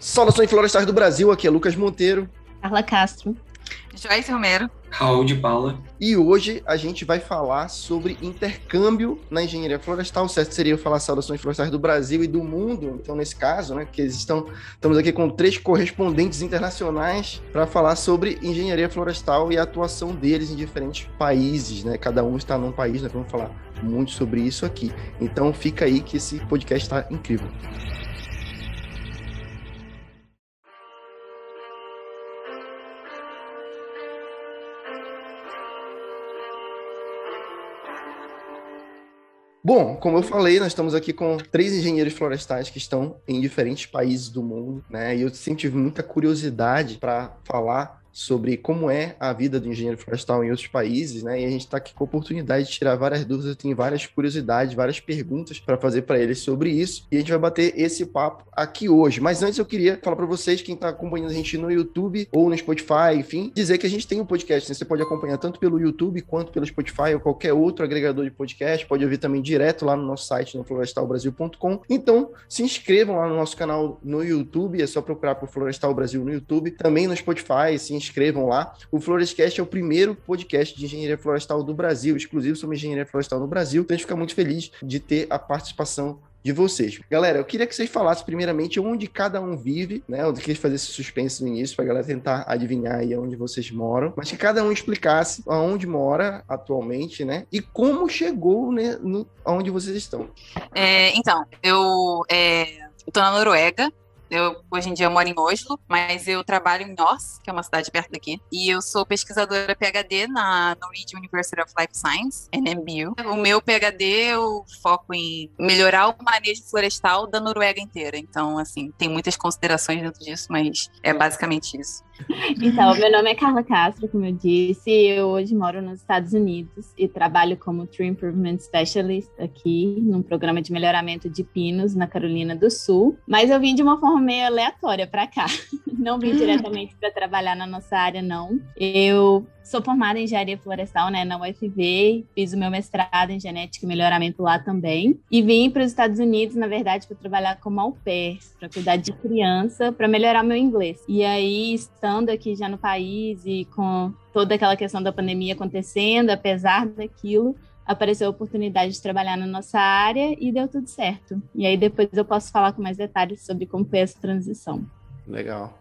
Saudações florestais do Brasil, aqui é Lucas Monteiro. Carla Castro. Joyce Romero. Raul de Paula. E hoje a gente vai falar sobre intercâmbio na engenharia florestal. O certo seria eu falar saudações florestais do Brasil e do mundo, então nesse caso, né, que estamos aqui com 3 correspondentes internacionais para falar sobre engenharia florestal e a atuação deles em diferentes países, né? Cada um está num país, nós vamos falar muito sobre isso aqui. Então fica aí que esse podcast está incrível. Bom, como eu falei, nós estamos aqui com 3 engenheiros florestais que estão em diferentes países do mundo, né? E eu sempre tive muita curiosidade para falar sobre como é a vida do engenheiro florestal em outros países, né? E a gente está aqui com a oportunidade de tirar várias dúvidas, eu tenho várias curiosidades, várias perguntas para fazer para eles sobre isso, e a gente vai bater esse papo aqui hoje. Mas antes eu queria falar para vocês, quem está acompanhando a gente no YouTube ou no Spotify, enfim, dizer que a gente tem um podcast, né? Você pode acompanhar tanto pelo YouTube quanto pelo Spotify ou qualquer outro agregador de podcast, pode ouvir também direto lá no nosso site, no florestalbrasil.com. Então, se inscrevam lá no nosso canal no YouTube, é só procurar por Florestal Brasil no YouTube, também no Spotify, se inscrevam lá. O Florescast é o primeiro podcast de engenharia florestal do Brasil, exclusivo sobre engenharia florestal no Brasil. Então a gente fica muito feliz de ter a participação de vocês. Galera, eu queria que vocês falassem primeiramente onde cada um vive, né? Eu queria fazer esse suspense no início para a galera tentar adivinhar aí onde vocês moram, mas que cada um explicasse aonde mora atualmente, né? E como chegou, né, aonde vocês estão. Então, eu tô na Noruega. Hoje em dia eu moro em Oslo, mas eu trabalho em Ås, que é uma cidade perto daqui. E eu sou pesquisadora PhD na Norwegian University of Life Science, NMBU. O meu PhD eu foco em melhorar o manejo florestal da Noruega inteira. Então, assim, tem muitas considerações dentro disso, mas é basicamente isso. Então, meu nome é Carla Castro, como eu disse, eu hoje moro nos Estados Unidos e trabalho como Tree Improvement Specialist aqui, num programa de melhoramento de pinos na Carolina do Sul, mas eu vim de uma forma meio aleatória para cá, não vim diretamente para trabalhar na nossa área, não. Eu sou formada em engenharia florestal, né, na UFV, fiz o meu mestrado em genética e melhoramento lá também, e vim para os Estados Unidos, na verdade, para trabalhar como au pair, para cuidar de criança, para melhorar meu inglês. E aí, estando aqui já no país e com toda aquela questão da pandemia acontecendo, apesar daquilo, apareceu a oportunidade de trabalhar na nossa área e deu tudo certo. E aí depois eu posso falar com mais detalhes sobre como foi essa transição. Legal.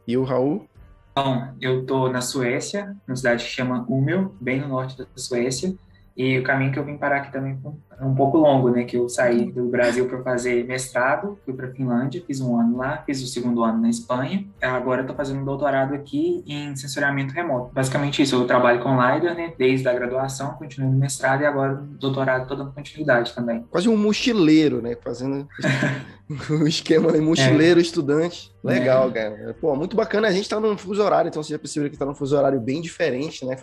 E o Raul? Então, eu tô na Suécia, numa cidade que chama Umeå, bem no norte da Suécia, e o caminho que eu vim parar aqui também é um pouco longo, né, que eu saí do Brasil para fazer mestrado, fui para Finlândia, fiz 1 ano lá, fiz o 2º ano na Espanha, agora eu tô fazendo um doutorado aqui em sensoriamento remoto. Basicamente isso, eu trabalho com LiDAR, né, desde a graduação, continuo no mestrado e agora no doutorado tô dando continuidade também. Quase um mochileiro, né, fazendo o esquema de mochileiro, estudante. Legal, cara. Pô, muito bacana. A gente tá num fuso horário, então você já percebeu que tá num fuso horário bem diferente, né?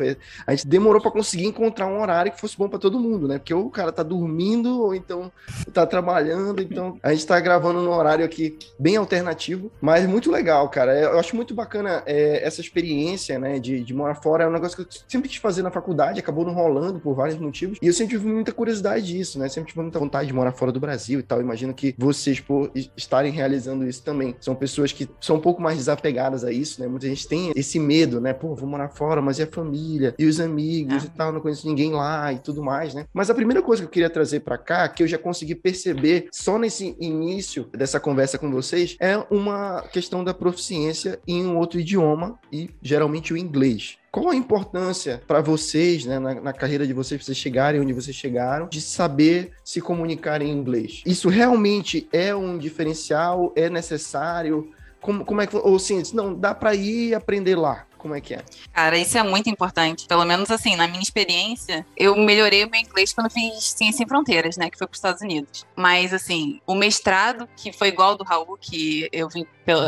A gente demorou para conseguir encontrar um horário que fosse bom para todo mundo, né? Porque ou o cara tá dormindo, ou então tá trabalhando. Então, a gente tá gravando num horário aqui bem alternativo, mas muito legal, cara. Eu acho muito bacana essa experiência, né? De morar fora. É um negócio que eu sempre quis fazer na faculdade, acabou não rolando por vários motivos. E eu sempre tive muita curiosidade disso, né? Sempre tive muita vontade de morar fora do Brasil e tal. Imagino que vocês, por estarem realizando isso também, são pessoas que são um pouco mais desapegadas a isso, né? Muita gente tem esse medo, né? Pô, vou morar fora, mas e a família? E os amigos e tal? Não conheço ninguém lá e tudo mais, né? Mas a primeira coisa que eu queria trazer pra cá, que eu já consegui perceber só nesse início dessa conversa com vocês, é uma questão da proficiência em um outro idioma e geralmente o inglês. Qual a importância para vocês, né, na carreira de vocês, pra vocês chegarem onde vocês chegaram, de saber se comunicar em inglês? Isso realmente é um diferencial? É necessário? Como é que... Ou assim, não, dá para ir aprender lá. Como é que é? Cara, isso é muito importante. Pelo menos, assim, na minha experiência, eu melhorei o meu inglês quando fiz Ciência Sem Fronteiras, né? Que foi para os Estados Unidos. Mas, assim, o mestrado, que foi igual ao do Raul, que eu vim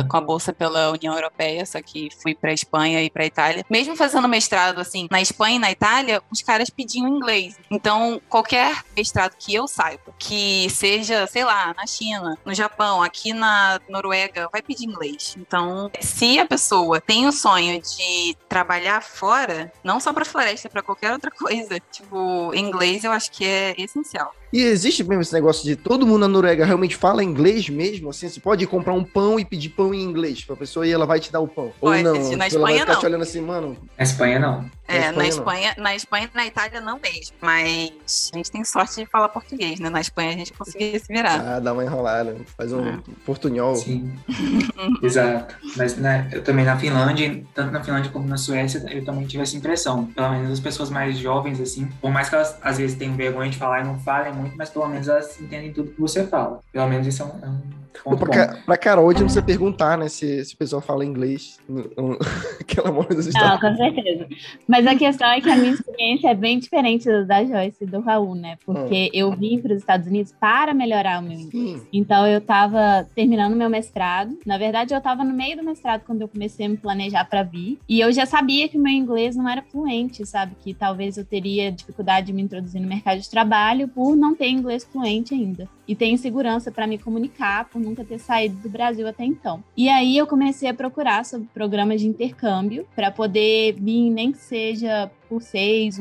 com a bolsa pela União Europeia, só que fui para a Espanha e para a Itália. Mesmo fazendo mestrado, assim, na Espanha e na Itália, os caras pediam inglês. Então, qualquer mestrado que eu saiba, que seja, sei lá, na China, no Japão, aqui na Noruega, vai pedir inglês. Então, se a pessoa tem o sonho de trabalhar fora, não só para floresta, para qualquer outra coisa, tipo, inglês eu acho que é essencial. E existe mesmo esse negócio de todo mundo na Noruega realmente fala inglês mesmo? Assim, você pode comprar um pão e pedir pão em inglês pra pessoa e ela vai te dar o pão? Pode, ou não? na Tipo, ela vai Espanha ficar não. te olhando assim, mano... Na Espanha, não. Na Espanha e na Itália não mesmo, mas a gente tem sorte de falar português, né? Na Espanha a gente conseguia se virar. Ah, dá uma enrolada, faz um portunhol. Sim, exato. Mas né, eu também na Finlândia, tanto na Finlândia como na Suécia, eu também tive essa impressão. Pelo menos as pessoas mais jovens, assim, por mais que elas às vezes tenham vergonha de falar e não falem muito, mas pelo menos elas entendem tudo que você fala. Pelo menos isso é um ponto bom. Pra Carol, hoje não precisa perguntar, né, se o pessoal fala inglês, que ela mora nos Estados Não, com certeza. Mas a questão é que a minha experiência é bem diferente da Joyce e do Raul, né? Porque eu vim para os Estados Unidos para melhorar o meu inglês. Então, eu estava terminando meu mestrado. Na verdade, eu estava no meio do mestrado quando eu comecei a me planejar para vir. E eu já sabia que o meu inglês não era fluente, sabe? Que talvez eu teria dificuldade de me introduzir no mercado de trabalho por não ter inglês fluente ainda. E ter insegurança para me comunicar, por nunca ter saído do Brasil até então. E aí, eu comecei a procurar sobre programas de intercâmbio para poder vir, nem que seja por 6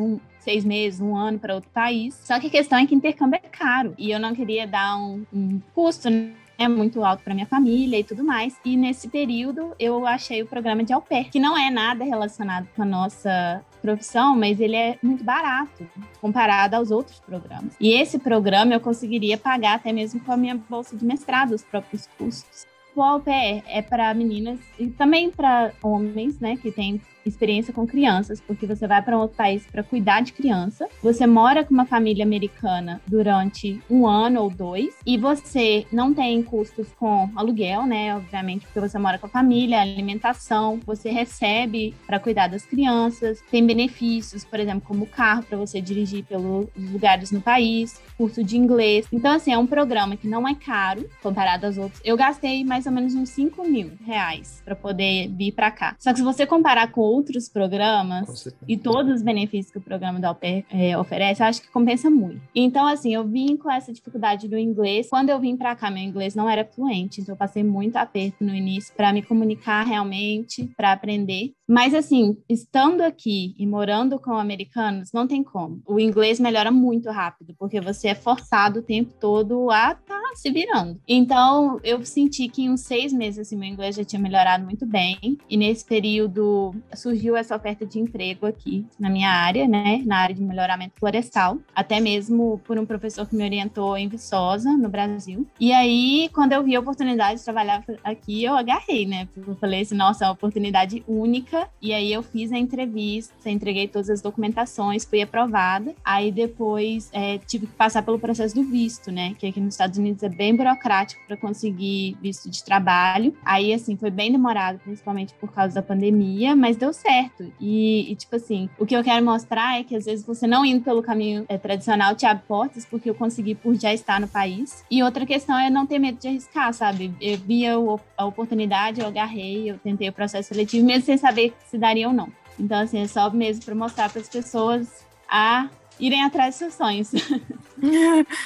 meses, 1 ano para outro país. Só que a questão é que intercâmbio é caro. E eu não queria dar um custo, né, muito alto para minha família e tudo mais. E nesse período eu achei o programa de au pair, que não é nada relacionado com a nossa profissão, mas ele é muito barato comparado aos outros programas. E esse programa eu conseguiria pagar até mesmo com a minha bolsa de mestrado, os próprios custos. O au pair é para meninas e também para homens, né, que têm experiência com crianças, porque você vai para um outro país para cuidar de criança, você mora com uma família americana durante 1 ano ou 2, e você não tem custos com aluguel, né, obviamente, porque você mora com a família, alimentação, você recebe para cuidar das crianças, tem benefícios, por exemplo, como carro para você dirigir pelos lugares no país, curso de inglês. Então, assim, é um programa que não é caro comparado aos outros. Eu gastei mais ou menos uns R$5.000 para poder vir para cá. Só que se você comparar com outros programas e todos os benefícios que o programa do au pair oferece, eu acho que compensa muito. Então, assim, eu vim com essa dificuldade do inglês. Quando eu vim pra cá, meu inglês não era fluente, então eu passei muito aperto no início para me comunicar realmente, para aprender. Mas, assim, estando aqui e morando com americanos, não tem como. O inglês melhora muito rápido, porque você é forçado o tempo todo a estar se virando. Então, eu senti que em uns 6 meses, assim, meu inglês já tinha melhorado muito bem. E nesse período surgiu essa oferta de emprego aqui na minha área, né, na área de melhoramento florestal, até mesmo por um professor que me orientou em Viçosa, no Brasil. E aí, quando eu vi a oportunidade de trabalhar aqui, eu agarrei, né, porque eu falei assim, nossa, é uma oportunidade única. E aí eu fiz a entrevista, entreguei todas as documentações, fui aprovada. Aí depois tive que passar pelo processo do visto, né, que aqui nos Estados Unidos é bem burocrático para conseguir visto de trabalho. Aí, assim, foi bem demorado, principalmente por causa da pandemia, mas deu certo. E, tipo assim, o que eu quero mostrar é que às vezes você não indo pelo caminho tradicional te abre portas, porque eu consegui por já estar no país. E outra questão é não ter medo de arriscar, sabe? Eu via a oportunidade, eu agarrei, eu tentei o processo seletivo, mesmo sem saber se daria ou não. Então, assim, é só mesmo para mostrar para as pessoas a irem atrás dos seus sonhos.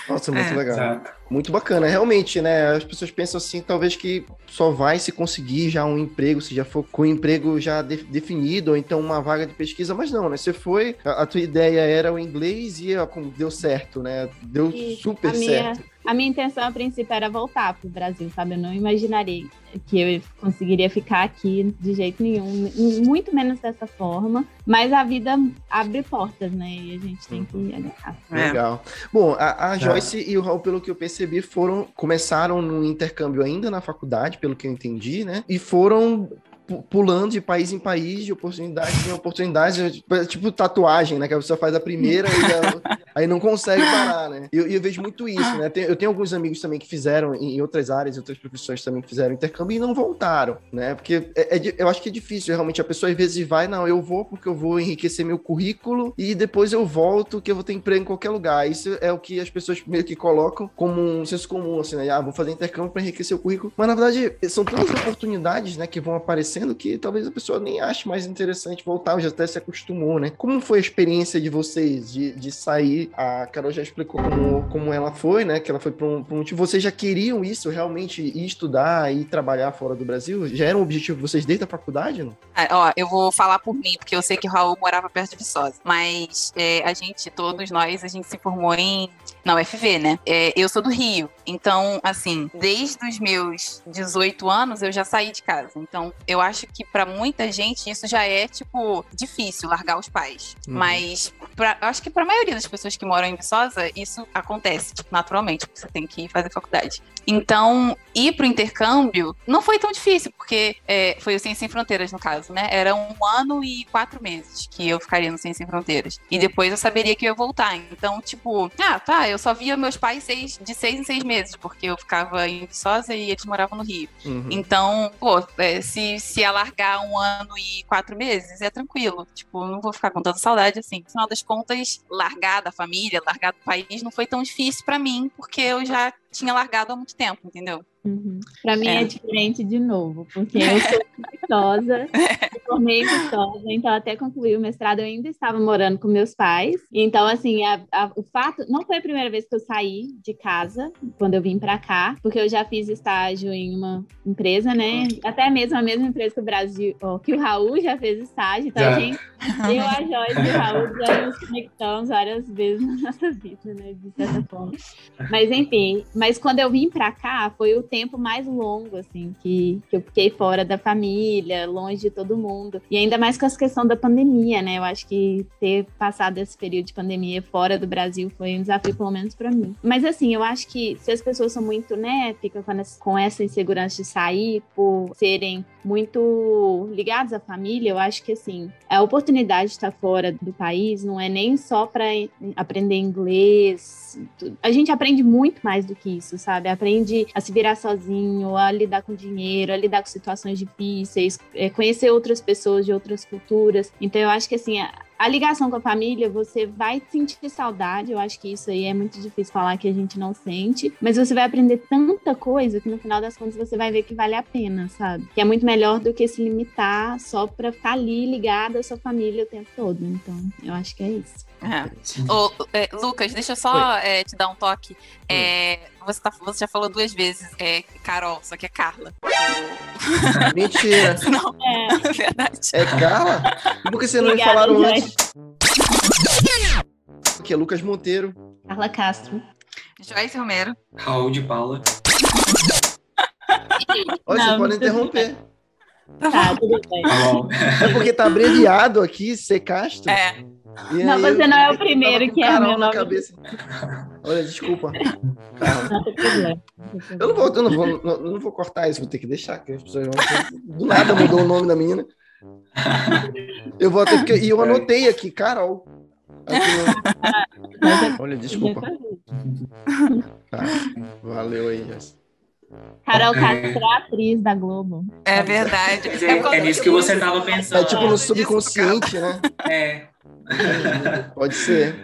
Nossa, muito legal. Muito bacana, realmente, né? As pessoas pensam assim, talvez que só vai se conseguir já um emprego, se já for com o emprego já definido, ou então uma vaga de pesquisa, mas não, né? Você foi, a tua ideia era o inglês e deu certo, né? Deu super certo. A minha intenção, a princípio, era voltar para o Brasil, sabe? Eu não imaginaria que eu conseguiria ficar aqui de jeito nenhum, muito menos dessa forma, mas a vida abre portas, né? E a gente tem que agarrar. Legal. Bom, a Joyce e o Raul, pelo que eu percebi, começaram no intercâmbio ainda na faculdade, pelo que eu entendi, né? E foram pulando de país em país, de oportunidade em oportunidade, tipo tatuagem, né? Que a pessoa faz a primeira e aí não consegue parar, né? E eu vejo muito isso, né? Eu tenho alguns amigos também que fizeram em outras áreas, outras profissões também que fizeram intercâmbio e não voltaram, né? Porque eu acho que é difícil, realmente, a pessoa às vezes vai, não, eu vou porque eu vou enriquecer meu currículo e depois eu volto que eu vou ter emprego em qualquer lugar. Isso é o que as pessoas meio que colocam como um senso comum, assim, né? Vou fazer intercâmbio para enriquecer o currículo. Mas, na verdade, são tantas oportunidades, né, que vão aparecer sendo que talvez a pessoa nem ache mais interessante voltar, já até se acostumou, né? Como foi a experiência de vocês de sair? A Carol já explicou como ela foi, né? Que ela foi para um motivo. Vocês já queriam isso, realmente ir estudar e trabalhar fora do Brasil? Já era um objetivo de vocês desde a faculdade, não? Eu vou falar por mim, porque eu sei que o Raul morava perto de Viçosa, mas todos nós, a gente se formou em na UFV, né? Eu sou do Rio, então, assim, desde os meus 18 anos eu já saí de casa. Então, eu acho que pra muita gente isso já é, tipo, difícil, largar os pais. Mas, eu acho que pra maioria das pessoas que moram em Viçosa, isso acontece, tipo, naturalmente, porque você tem que fazer faculdade. Então, ir pro intercâmbio não foi tão difícil, porque foi o Ciência Sem Fronteiras, no caso, né? Era 1 ano e 4 meses que eu ficaria no Ciência Sem Fronteiras. E depois eu saberia que eu ia voltar. Então, tipo, eu só via meus pais de 6 em 6 meses, porque eu ficava em Viçosa e eles moravam no Rio. Então, se alargar 1 ano e 4 meses, é tranquilo. Tipo, não vou ficar com tanta saudade, assim. No final das contas, largar da família, largar do país, não foi tão difícil pra mim, porque eu já tinha largado há muito tempo, entendeu? Para mim é diferente de novo, porque eu sou Viçosa, me formei em Viçosa, então até concluir o mestrado eu ainda estava morando com meus pais. Então, assim, o fato... Não foi a primeira vez que eu saí de casa, quando eu vim para cá, porque eu já fiz estágio em uma empresa, né? Até mesmo a mesma empresa que o Brasil, que o Raul já fez estágio. Então, a Joyce e o Raul já nos conectamos várias vezes na nossa vida, né? De certa forma. Mas, enfim, quando eu vim para cá, foi o tempo mais longo, assim, que eu fiquei fora da família, longe de todo mundo. E ainda mais com essa questão da pandemia, né? Eu acho que ter passado esse período de pandemia fora do Brasil foi um desafio, pelo menos pra mim. Mas, assim, eu acho que se as pessoas são muito, né, ficam com essa insegurança de sair por serem muito ligados à família, eu acho que, assim, a oportunidade de estar fora do país não é nem só para aprender inglês. A gente aprende muito mais do que isso, sabe? Aprende a se virar sozinho, a lidar com dinheiro, a lidar com situações difíceis, conhecer outras pessoas de outras culturas. Então, eu acho que, assim, a ligação com a família, você vai sentir saudade. Eu acho que isso aí é muito difícil falar que a gente não sente. Mas você vai aprender tanta coisa que no final das contas você vai ver que vale a pena, sabe? Que é muito melhor do que se limitar só pra ficar ali ligada à sua família o tempo todo. Então, eu acho que é isso. Lucas, deixa eu só te dar um toque. Você já falou 2 vezes Carol, só que é Carla. Mentira. Não, é verdade. É Carla? Por que você não me falaram antes? Aqui é Lucas Monteiro. Carla Castro. Joyce Romero. Raul de Paula. Olha, você pode interromper. Tá, tudo bem. É porque tá abreviado aqui, C. Castro. Não, você não é o primeiro que é meu nome. Cabeça. Olha, desculpa. Não tem problema. Eu não vou cortar isso, vou ter que deixar, que as pessoas vão... Do nada mudou o nome da menina. Eu vou até... E eu anotei aqui, Carol. Olha, desculpa. Tá, valeu aí, Jéssica. Carol Castro é atriz da Globo. É verdade. É nisso que você tava pensando. É tipo no subconsciente, né? É. Pode ser.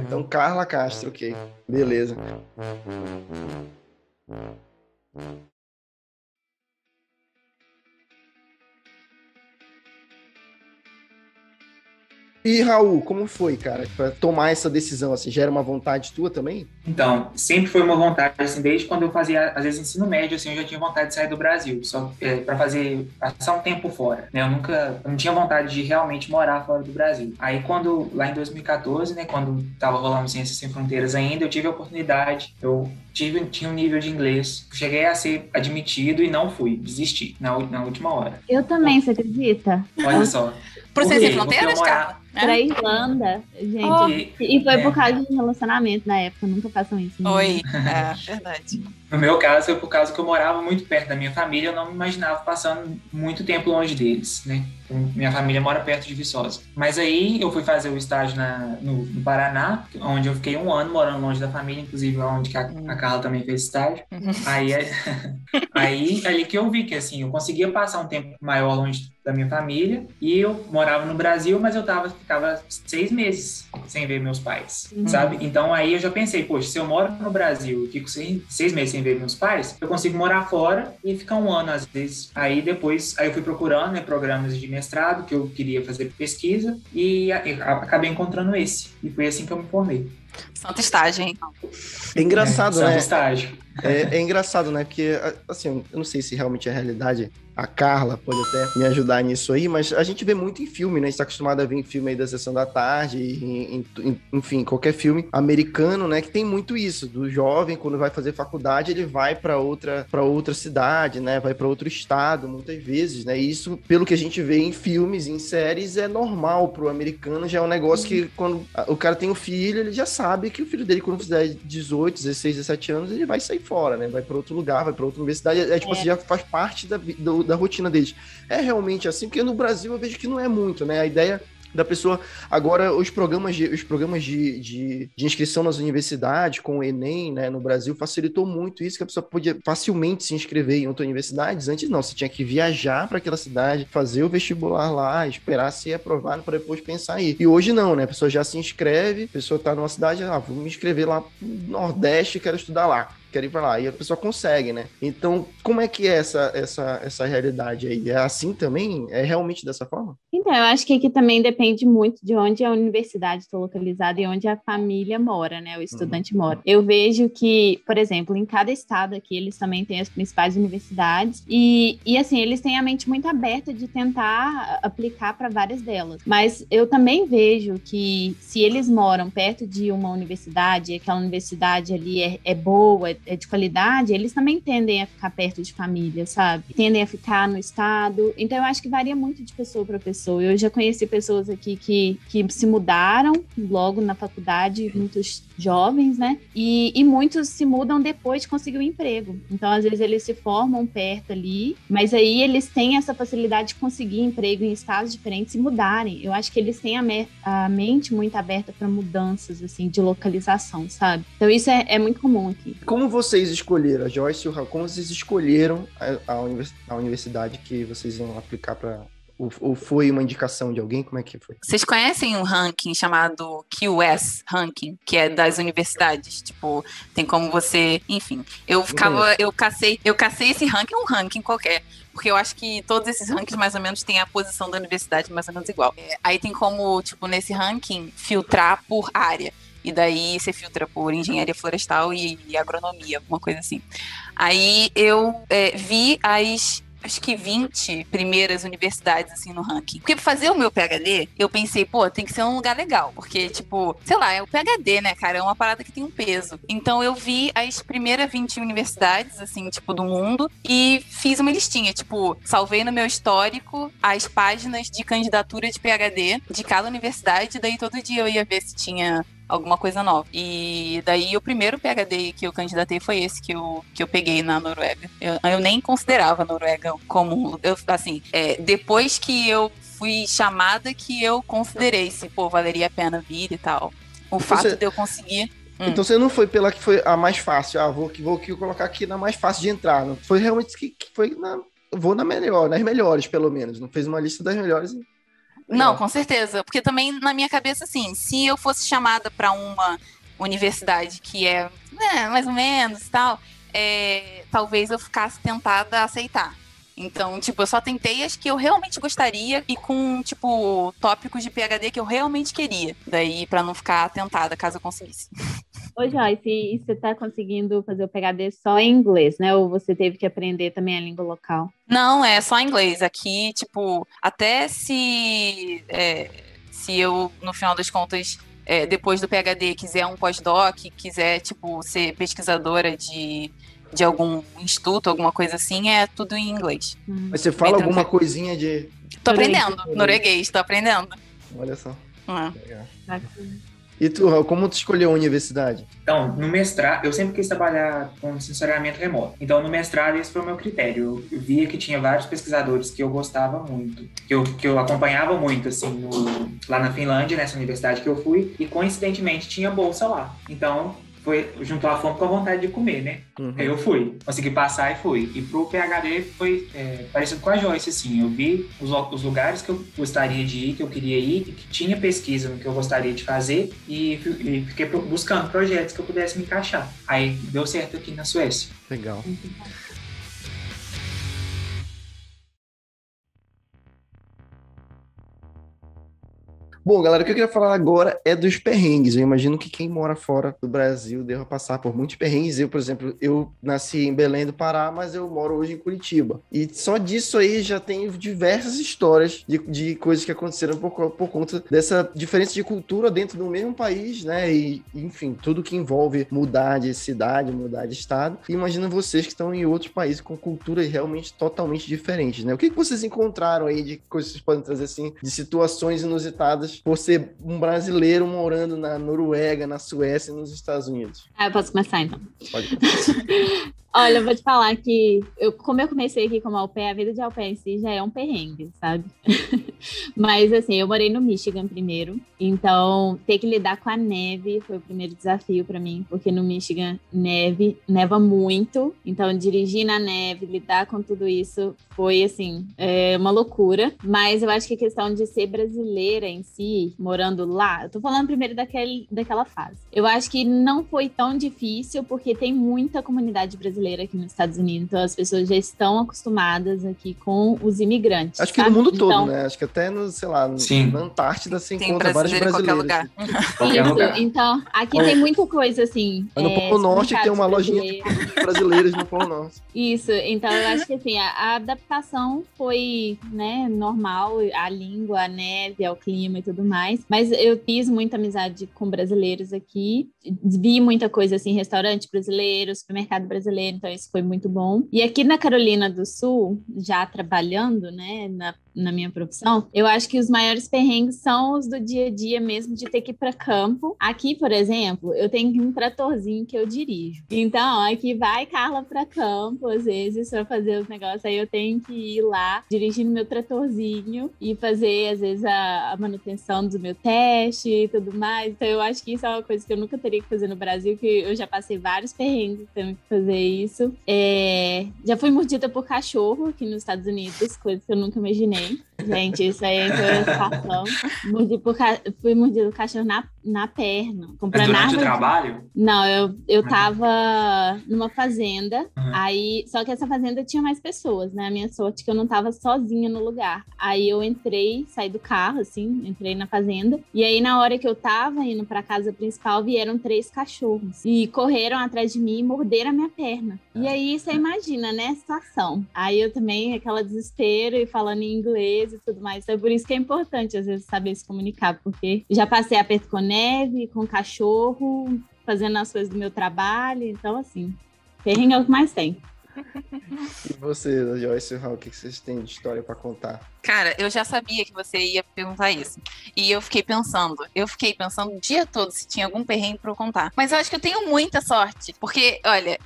Então, Carla Castro, ok. Beleza. E, Raul, como foi, cara, pra tomar essa decisão, assim, já era uma vontade tua também? Então, sempre foi uma vontade, assim, desde quando eu fazia, às vezes, ensino médio, assim, eu já tinha vontade de sair do Brasil, só para passar um tempo fora, né, eu não tinha vontade de realmente morar fora do Brasil. Aí, lá em 2014, né, quando tava rolando Ciências Sem Fronteiras ainda, eu tive a oportunidade, tinha um nível de inglês, cheguei a ser admitido e não fui, desisti na última hora. Eu também, você acredita? Olha só. Pro Ciências Sem Fronteiras, Carla? Pra Irlanda, gente. E foi por causa de um relacionamento na época, nunca façam isso. Né? Oi, verdade. No meu caso, foi por causa que eu morava muito perto da minha família, eu não me imaginava passando muito tempo longe deles, né? Minha família mora perto de Viçosa. Mas aí eu fui fazer o estágio no Paraná, onde eu fiquei 1 ano morando longe da família, inclusive onde a Carla também fez estágio. Aí ali que eu vi que, assim, eu conseguia passar um tempo maior longe da minha família, e eu morava no Brasil, mas eu ficava 6 meses sem ver meus pais, sabe? Então aí eu já pensei, poxa, se eu moro no Brasil e fico 6 meses sem ver meus pais, eu consigo morar fora e ficar 1 ano às vezes. Aí eu fui procurando, né, programas de mestrado, que eu queria fazer pesquisa, e acabei encontrando esse. E foi assim que eu me formei. Santo estágio, hein? É engraçado, né? Estágio. É engraçado, né? Porque, assim, eu não sei se realmente é a realidade. A Carla pode até me ajudar nisso aí, mas a gente vê muito em filme, né? A gente tá acostumado a ver em filme aí da Sessão da Tarde, enfim, qualquer filme americano, né? Que tem muito isso, do jovem, quando vai fazer faculdade, ele vai para outra cidade, né? Vai para outro estado, muitas vezes, né? E isso, pelo que a gente vê em filmes, em séries, é normal pro americano, já é um negócio que quando o cara tem um filho, ele já sabe que o filho dele, quando fizer 18, 16, 17 anos, ele vai sair fora, né? Vai para outro lugar, vai para outra universidade, tipo assim, já faz parte da rotina deles. É realmente assim, porque no Brasil eu vejo que não é muito, né? A ideia da pessoa... Agora, os programas de inscrição nas universidades, com o Enem, né, no Brasil, facilitou muito isso, que a pessoa podia facilmente se inscrever em outras universidades. Antes não, você tinha que viajar para aquela cidade, fazer o vestibular lá, esperar ser aprovado para depois pensar aí. E hoje não, né? A pessoa já se inscreve, a pessoa tá numa cidade, vou me inscrever lá no Nordeste, quero estudar lá. Quero ir para lá, e a pessoa consegue, né? Então, como é que é essa realidade aí? É assim também? É realmente dessa forma? Então, eu acho que aqui também depende muito de onde a universidade está localizada e onde a família mora, né? O estudante mora. Eu vejo que, por exemplo, em cada estado aqui, eles também têm as principais universidades e assim, eles têm a mente muito aberta de tentar aplicar para várias delas. Mas eu também vejo que se eles moram perto de uma universidade e aquela universidade ali é boa, é de qualidade, eles também tendem a ficar perto de família, sabe? Tendem a ficar no estado. Então, eu acho que varia muito de pessoa para pessoa. Eu já conheci pessoas aqui que se mudaram logo na faculdade, muitos jovens, né? E muitos se mudam depois de conseguir um emprego. Então, às vezes, eles se formam perto ali, mas aí eles têm essa facilidade de conseguir emprego em estados diferentes e mudarem. Eu acho que eles têm a mente muito aberta para mudanças, assim, de localização, sabe? Então, isso é muito comum aqui. Como vocês escolheram, a Joyce e o Raul, como vocês escolheram a universidade que vocês iam aplicar para... Ou foi uma indicação de alguém? Como é que foi? Vocês conhecem um ranking chamado QS Ranking, que é das universidades? Tipo, tem como você... Enfim, eu cacei esse ranking, um ranking qualquer. Porque eu acho que todos esses rankings mais ou menos têm a posição da universidade mais ou menos igual. Aí tem como, tipo, nesse ranking, filtrar por área. E daí você filtra por engenharia florestal e agronomia, alguma coisa assim. Aí eu vi acho que 20 primeiras universidades, assim, no ranking. Porque pra fazer o meu PhD, eu pensei, tem que ser um lugar legal. Porque, tipo, sei lá, é o PhD, né, cara? É uma parada que tem um peso. Então, eu vi as primeiras 20 universidades, assim, tipo, do mundo e fiz uma listinha. Tipo, salvei no meu histórico as páginas de candidatura de PhD de cada universidade. Daí, todo dia eu ia ver se tinha alguma coisa nova. E daí o primeiro PhD que eu candidatei foi esse que eu peguei na Noruega. Eu nem considerava a Noruega como... depois que eu fui chamada que eu considerei se, valeria a pena vir e tal. O fato de eu conseguir... Então você não foi pela que foi a mais fácil. Vou colocar aqui na mais fácil de entrar. Não foi realmente que foi vou na melhor, nas melhores, pelo menos. Não fez uma lista das melhores e... Não, com certeza. Porque também, na minha cabeça, assim, se eu fosse chamada para uma universidade que é mais ou menos e tal, talvez eu ficasse tentada a aceitar. Então, tipo, eu só tentei as que eu realmente gostaria e com, tipo, tópicos de PhD que eu realmente queria. Daí, para não ficar tentada, caso eu conseguisse. Ô, Joyce, e você está conseguindo fazer o PhD só em inglês, né? Ou você teve que aprender também a língua local? Não, é só inglês. Aqui, tipo, até se eu, no final das contas, depois do PhD, quiser um pós-doc, quiser, tipo, ser pesquisadora de algum instituto, alguma coisa assim, é tudo em inglês. Mas você fala alguma coisinha de... Tô aprendendo, norueguês, tô aprendendo. Olha só. Legal. E tu, Raul, como tu escolheu a universidade? Então, no mestrado, eu sempre quis trabalhar com sensoriamento remoto. Então, no mestrado, esse foi o meu critério. Eu via que tinha vários pesquisadores que eu gostava muito, que eu acompanhava muito, assim, lá na Finlândia, nessa universidade que eu fui, e coincidentemente tinha bolsa lá. Então, juntou a fome com a vontade de comer, né? Uhum. Aí eu fui, consegui passar e fui. E pro PhD foi parecido com a Joyce, assim. Eu vi os lugares que eu gostaria de ir, que eu queria ir, que tinha pesquisa no que eu gostaria de fazer e fiquei buscando projetos que eu pudesse me encaixar. Aí deu certo aqui na Suécia. Legal. Bom, galera, o que eu queria falar agora é dos perrengues. Eu imagino que quem mora fora do Brasil deva passar por muitos perrengues. Eu, por exemplo, eu nasci em Belém do Pará, mas eu moro hoje em Curitiba. E só disso aí já tenho diversas histórias de coisas que aconteceram por conta dessa diferença de cultura dentro do mesmo país, né? E, enfim, tudo que envolve mudar de cidade, mudar de estado. E imagina vocês que estão em outros países com culturas realmente totalmente diferentes, né? O que vocês encontraram aí de coisas que vocês podem trazer, assim, de situações inusitadas por ser um brasileiro morando na Noruega, na Suécia e nos Estados Unidos? Eu posso começar, então. Pode. Olha, eu vou te falar que, como eu comecei aqui como au pair, a vida de au pair em si já é um perrengue, sabe? Mas, assim, eu morei no Michigan primeiro, então ter que lidar com a neve foi o primeiro desafio para mim, porque no Michigan neva muito, então dirigir na neve, lidar com tudo isso foi, assim, uma loucura. Mas eu acho que a questão de ser brasileira em si, morando lá, eu tô falando primeiro daquela fase. Eu acho que não foi tão difícil, porque tem muita comunidade brasileira aqui nos Estados Unidos, então as pessoas já estão acostumadas aqui com os imigrantes. Acho que no mundo todo, né? Acho que até no, sei lá, na Antártida se encontra vários brasileiros. Em qualquer lugar. Então, aqui tem muita coisa assim. No Polo Norte tem uma lojinha de brasileiros no Polo Norte. Isso, então eu acho que assim, a adaptação foi, né, normal, a língua, a neve, ao clima e tudo mais, mas eu fiz muita amizade com brasileiros aqui, vi muita coisa assim, restaurante brasileiro, supermercado brasileiro, então isso foi muito bom. E aqui na Carolina do Sul, já trabalhando, né, na minha profissão, eu acho que os maiores perrengues são os do dia a dia mesmo, de ter que ir para campo. Aqui, por exemplo, eu tenho um tratorzinho que eu dirijo. Então, aqui vai Carla para campo, às vezes, para fazer os negócios, aí eu tenho que ir lá, dirigindo meu tratorzinho e fazer, às vezes, a manutenção do meu teste e tudo mais. Então, eu acho que isso é uma coisa que eu nunca teria que fazer no Brasil, que eu já passei vários perrengues tendo que fazer isso. Já fui mordida por cachorro aqui nos Estados Unidos, coisa que eu nunca imaginei. Gente, isso aí é intoxicação. Fui mordida por cachorro na perna. Mas durante o trabalho? Não, eu tava numa fazenda, aí, só que essa fazenda tinha mais pessoas, né? A minha sorte é que eu não tava sozinha no lugar. Aí eu saí do carro, assim, entrei na fazenda, e aí na hora que eu tava indo pra casa principal, vieram 3 cachorros, e correram atrás de mim e morderam a minha perna. E aí, você imagina, né, a situação. Aí eu também, aquela desespero, e falando em inglês e tudo mais, então é por isso que é importante, às vezes, saber se comunicar, porque já passei aperto com neve, com cachorro, fazendo as coisas do meu trabalho, então, assim, perrengue é o que mais tem. E você, Joyce e Raul, o que vocês têm de história para contar? Cara, eu já sabia que você ia perguntar isso. E eu fiquei pensando o dia todo se tinha algum perrengue pra eu contar. Mas eu acho que eu tenho muita sorte. Porque, olha,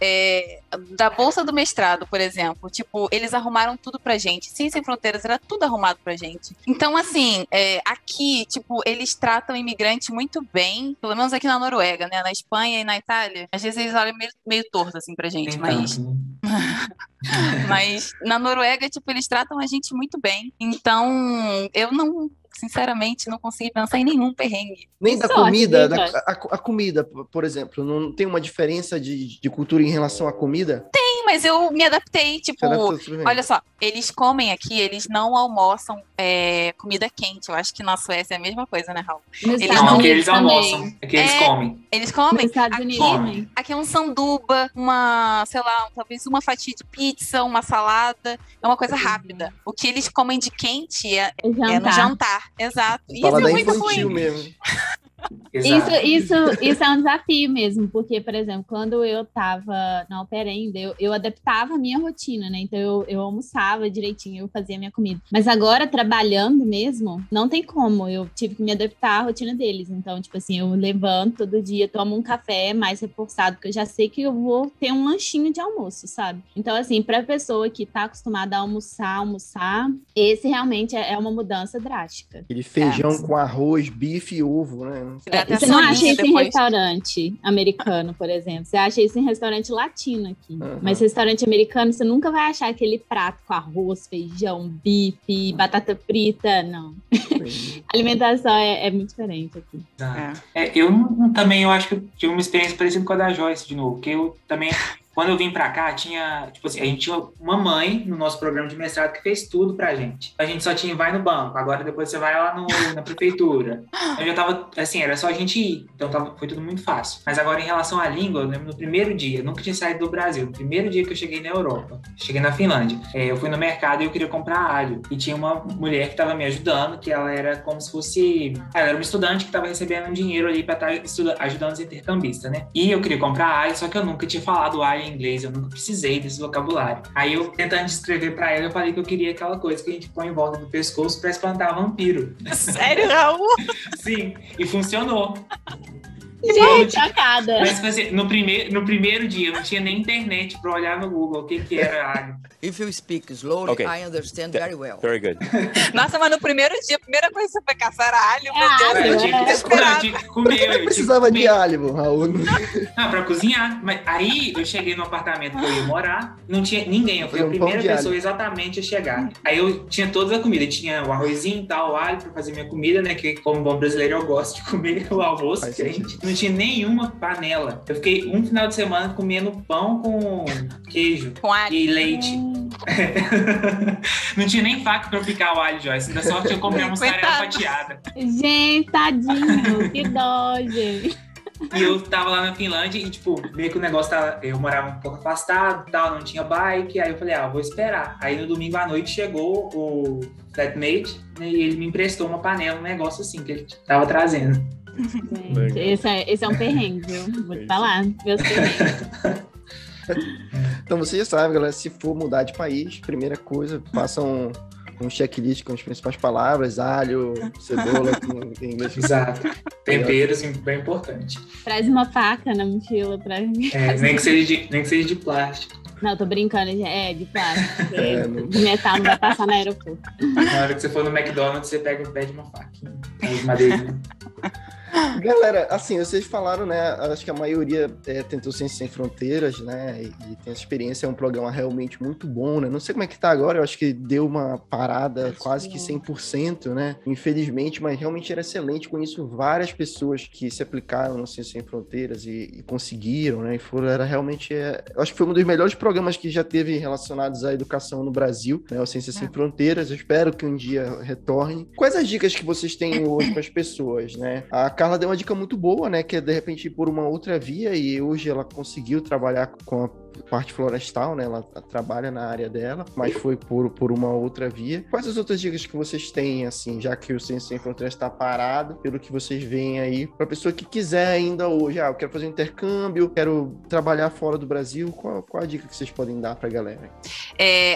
da bolsa do mestrado, por exemplo, tipo, eles arrumaram tudo pra gente. Ciência Sem Fronteiras era tudo arrumado pra gente. Então, assim, aqui, tipo, eles tratam imigrante muito bem, pelo menos aqui na Noruega, né? Na Espanha e na Itália. Às vezes eles olham meio torto, assim, pra gente, mas... Mas na Noruega, tipo, eles tratam a gente muito bem. Então, eu não, sinceramente, não consegui pensar em nenhum perrengue. Nem da comida, a comida, por exemplo, não tem uma diferença de cultura em relação à comida? Tem, mas eu me adaptei, tipo, olha só, eles comem aqui, eles não almoçam comida quente. Eu acho que na Suécia é a mesma coisa, né, Raul? Não, que eles almoçam, é que eles comem. Eles comem? Nos Estados Unidos. Aqui é um sanduba, sei lá, talvez uma fatia de pizza, uma salada, é uma coisa rápida. O que eles comem de quente é no jantar. Exato. E isso é muito ruim mesmo. Isso é um desafio mesmo, porque, por exemplo, quando eu tava na au pair ainda, eu adaptava a minha rotina, né? Então eu almoçava direitinho, eu fazia a minha comida. Mas agora, trabalhando mesmo, não tem como, eu tive que me adaptar à rotina deles. Então, tipo assim, eu levanto todo dia, tomo um café mais reforçado, porque eu já sei que eu vou ter um lanchinho de almoço, sabe? Então, assim, pra pessoa que tá acostumada a almoçar, esse realmente é uma mudança drástica. Aquele feijão com arroz, bife e ovo, né? Você não acha isso em restaurante americano, por exemplo. Você acha isso em restaurante latino aqui. Mas restaurante americano, você nunca vai achar aquele prato com arroz, feijão, bife, batata frita, não. A alimentação é muito diferente aqui. Eu também, eu acho que eu tive uma experiência parecida com a da Joyce, de novo, que eu também... Quando eu vim pra cá, tinha, tipo assim, a gente tinha uma mãe no nosso programa de mestrado que fez tudo pra gente. A gente só tinha vai no banco, agora depois você vai lá na prefeitura. Eu já tava, assim, era só a gente ir, então foi tudo muito fácil. Mas agora, em relação à língua, eu lembro no primeiro dia, eu nunca tinha saído do Brasil, no primeiro dia que eu cheguei na Europa, cheguei na Finlândia, eu fui no mercado e eu queria comprar alho. E tinha uma mulher que tava me ajudando, que ela era como se fosse... Ela era uma estudante que tava recebendo um dinheiro ali pra estar ajudando os intercambistas, né? E eu queria comprar alho, só que eu nunca tinha falado alho em inglês, eu nunca precisei desse vocabulário. Aí eu, tentando descrever pra ela, eu falei que eu queria aquela coisa que a gente põe em volta do pescoço pra espantar vampiro. Sério, Raul? Sim, e funcionou. Gente, chocada. Mas assim, no primeiro dia, eu não tinha nem internet pra olhar no Google o que era alho. If you speak slowly, Okay. I understand very well. Very good. Nossa, mas no primeiro dia, a primeira coisa que você foi caçar era alho, meu Deus. Eu Eu tinha tinha que esperado. comer. Eu precisava de alho, Raul. Ah, pra cozinhar. Mas aí eu cheguei no apartamento que eu ia morar, não tinha ninguém. Eu fui a Fazer um primeira pão de pessoa alho. exatamente a chegar. Aí eu tinha toda a comida. Tinha o arrozinho e tal, o alho pra fazer minha comida, né? Que como bom brasileiro eu gosto de comer o almoço. Faz Que a gente não tinha nenhuma panela. Eu fiquei um final de semana comendo pão com queijo Com alho. e leite. Não tinha nem faca pra eu picar o alho, Joyce. Ainda sorte que eu comprei uma mussarela Coitado. fatiada. Gente, tadinho, que dó, gente. E eu tava lá na Finlândia e, tipo, meio que o negócio tava... Eu morava um pouco afastado e tal, não tinha bike. Aí eu falei, vou esperar. Aí no domingo à noite chegou o flatmate, né, e ele me emprestou uma panela, um negócio assim, que ele tava trazendo. Gente, esse é um perrengue, viu? Vou te falar. Meus perrengues. Então você já sabe, galera, se for mudar de país, primeira coisa, faça um checklist com as principais palavras, alho, cebola, em inglês. Exato. Temperos, bem importante. Traz uma faca na mochila pra mim. Nem que seja de plástico. Não, tô brincando, de plástico. Não- De metal não vai passar no aeroporto. Na hora que você for no McDonald's, você pede uma faca. Aí, madeirinha. Galera, assim, vocês falaram, né? Acho que a maioria tentou Ciência Sem Fronteiras, né? E tem essa experiência, é um programa realmente muito bom, né? Não sei como é que tá agora, eu acho que deu uma parada quase que 100%, né? Infelizmente, mas realmente era excelente. Conheço várias pessoas que se aplicaram no Ciência Sem Fronteiras e conseguiram, né? E era realmente, eu acho que foi um dos melhores programas que já teve relacionados à educação no Brasil, né? O Ciência Sem Fronteiras. Eu espero que um dia retorne. Quais as dicas que vocês têm hoje para as pessoas, né? A Carla deu uma dica muito boa, né? Que é de repente ir por uma outra via, e hoje ela conseguiu trabalhar com a parte florestal, né? Ela trabalha na área dela, mas foi por uma outra via. Quais as outras dicas que vocês têm, assim, já que o Ciência Sem Fronteiras está parado, pelo que vocês veem aí, para a pessoa que quiser ainda hoje, eu quero fazer um intercâmbio, quero trabalhar fora do Brasil, qual a dica que vocês podem dar para a galera?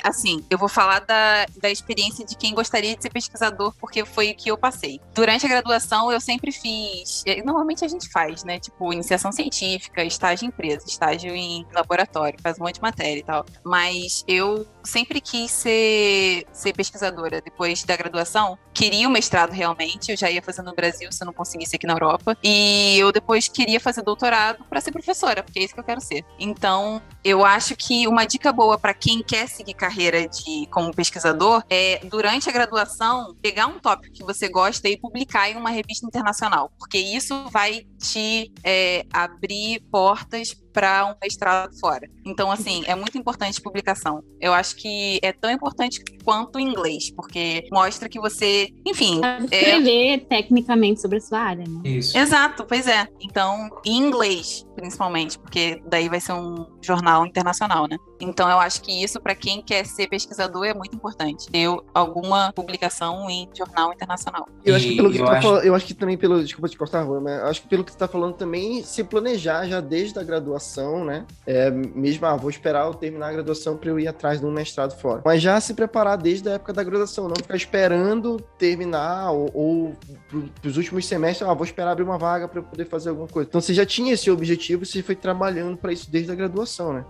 Assim, eu vou falar da experiência de quem gostaria de ser pesquisador, porque foi o que eu passei. Durante a graduação, eu sempre fiz... Normalmente a gente faz, né? Tipo, iniciação científica, estágio em empresa, estágio em laboratório, faz um monte de matéria e tal. Mas eu sempre quis ser pesquisadora depois da graduação. Queria o mestrado realmente, eu já ia fazer no Brasil se eu não conseguisse aqui na Europa. E eu depois queria fazer doutorado para ser professora, porque é isso que eu quero ser. Então, eu acho que uma dica boa para quem quer seguir carreira como pesquisador é, durante a graduação, pegar um tópico que você gosta e publicar em uma revista internacional, porque isso vai te abrir portas para um mestrado fora. Então, assim, é muito importante publicação. Eu acho que é tão importante quanto o inglês, porque mostra que você, enfim... Escrever tecnicamente sobre a sua área, né? Isso. Exato, pois é. Então, em inglês, principalmente, porque daí vai ser um jornal internacional, né? Então, eu acho que isso, para quem quer ser pesquisador, é muito importante. Ter alguma publicação em jornal internacional. Eu acho que pelo que tu tá falando, eu acho que também desculpa te cortar, Rô, mas acho que pelo que tu tá falando também, se planejar já desde a graduação, né? Mesmo, vou esperar eu terminar a graduação para eu ir atrás de um mestrado fora. Mas já se preparar desde a época da graduação, não ficar esperando terminar ou pros últimos semestres, vou esperar abrir uma vaga para eu poder fazer alguma coisa. Então você já tinha esse objetivo, você foi trabalhando para isso desde a graduação, né?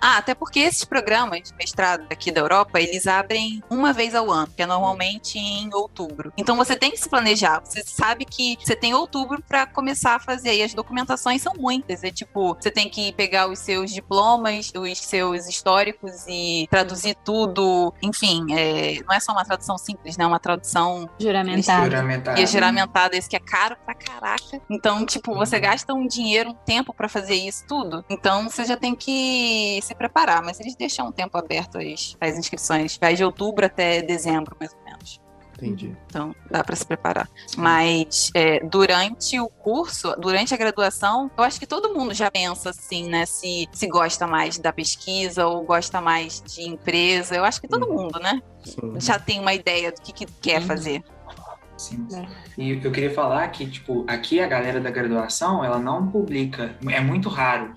Até porque esses programas de mestrado aqui da Europa, eles abrem uma vez ao ano, que é normalmente em outubro. Então você tem que se planejar. Você sabe que você tem outubro para começar a fazer. E as documentações são muitas. Você tem que pegar os seus diplomas, os seus históricos e traduzir traduzir tudo, enfim, não é só uma tradução simples, né? É uma tradução Juramentada. e é juramentada, isso que é caro pra caraca. Então, tipo, você gasta um dinheiro, um tempo pra fazer isso tudo. Então, você já tem que se preparar. Mas eles deixam um tempo aberto as inscrições. Vai de outubro até dezembro, mais ou menos. Entendi. Então, dá para se preparar. Mas durante o curso, durante a graduação, eu acho que todo mundo já pensa assim, né? Se gosta mais da pesquisa ou gosta mais de empresa. Eu acho que todo mundo, né? Sim. Já tem uma ideia do que quer fazer. Sim. E eu queria falar que, tipo, aqui a galera da graduação, ela não publica. É muito raro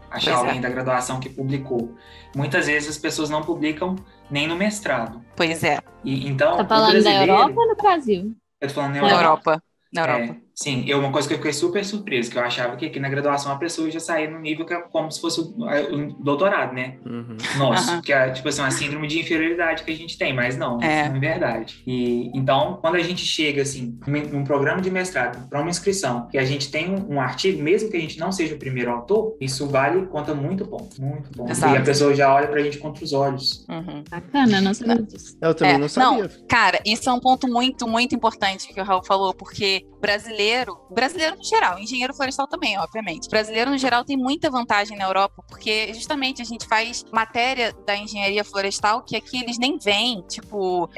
achar Pois é. alguém da graduação que publicou. Muitas vezes as pessoas não publicam nem no mestrado. Pois é, E, então, Tá o falando da brasileiro... Europa ou no Brasil? Eu tô falando na na Europa. Europa. Sim, uma coisa que eu fiquei super surpreso, que eu achava que aqui na graduação a pessoa já saía no nível que é como se fosse o doutorado, né? Uhum. Nosso, que é tipo assim, uma síndrome de inferioridade que a gente tem, mas não, isso não é verdade. E então, quando a gente chega assim, num programa de mestrado, para uma inscrição, que a gente tem um artigo, mesmo que a gente não seja o primeiro autor, isso conta muito ponto, muito bom. Exato. E a pessoa já olha pra gente com outros olhos. Uhum. Bacana, não sabia disso. Eu também não sabia. Cara, isso é um ponto muito, muito importante que o Raul falou, porque brasileiro no geral, engenheiro florestal também, obviamente. Brasileiro no geral tem muita vantagem na Europa, porque justamente a gente faz matéria da engenharia florestal que aqui eles nem veem, tipo,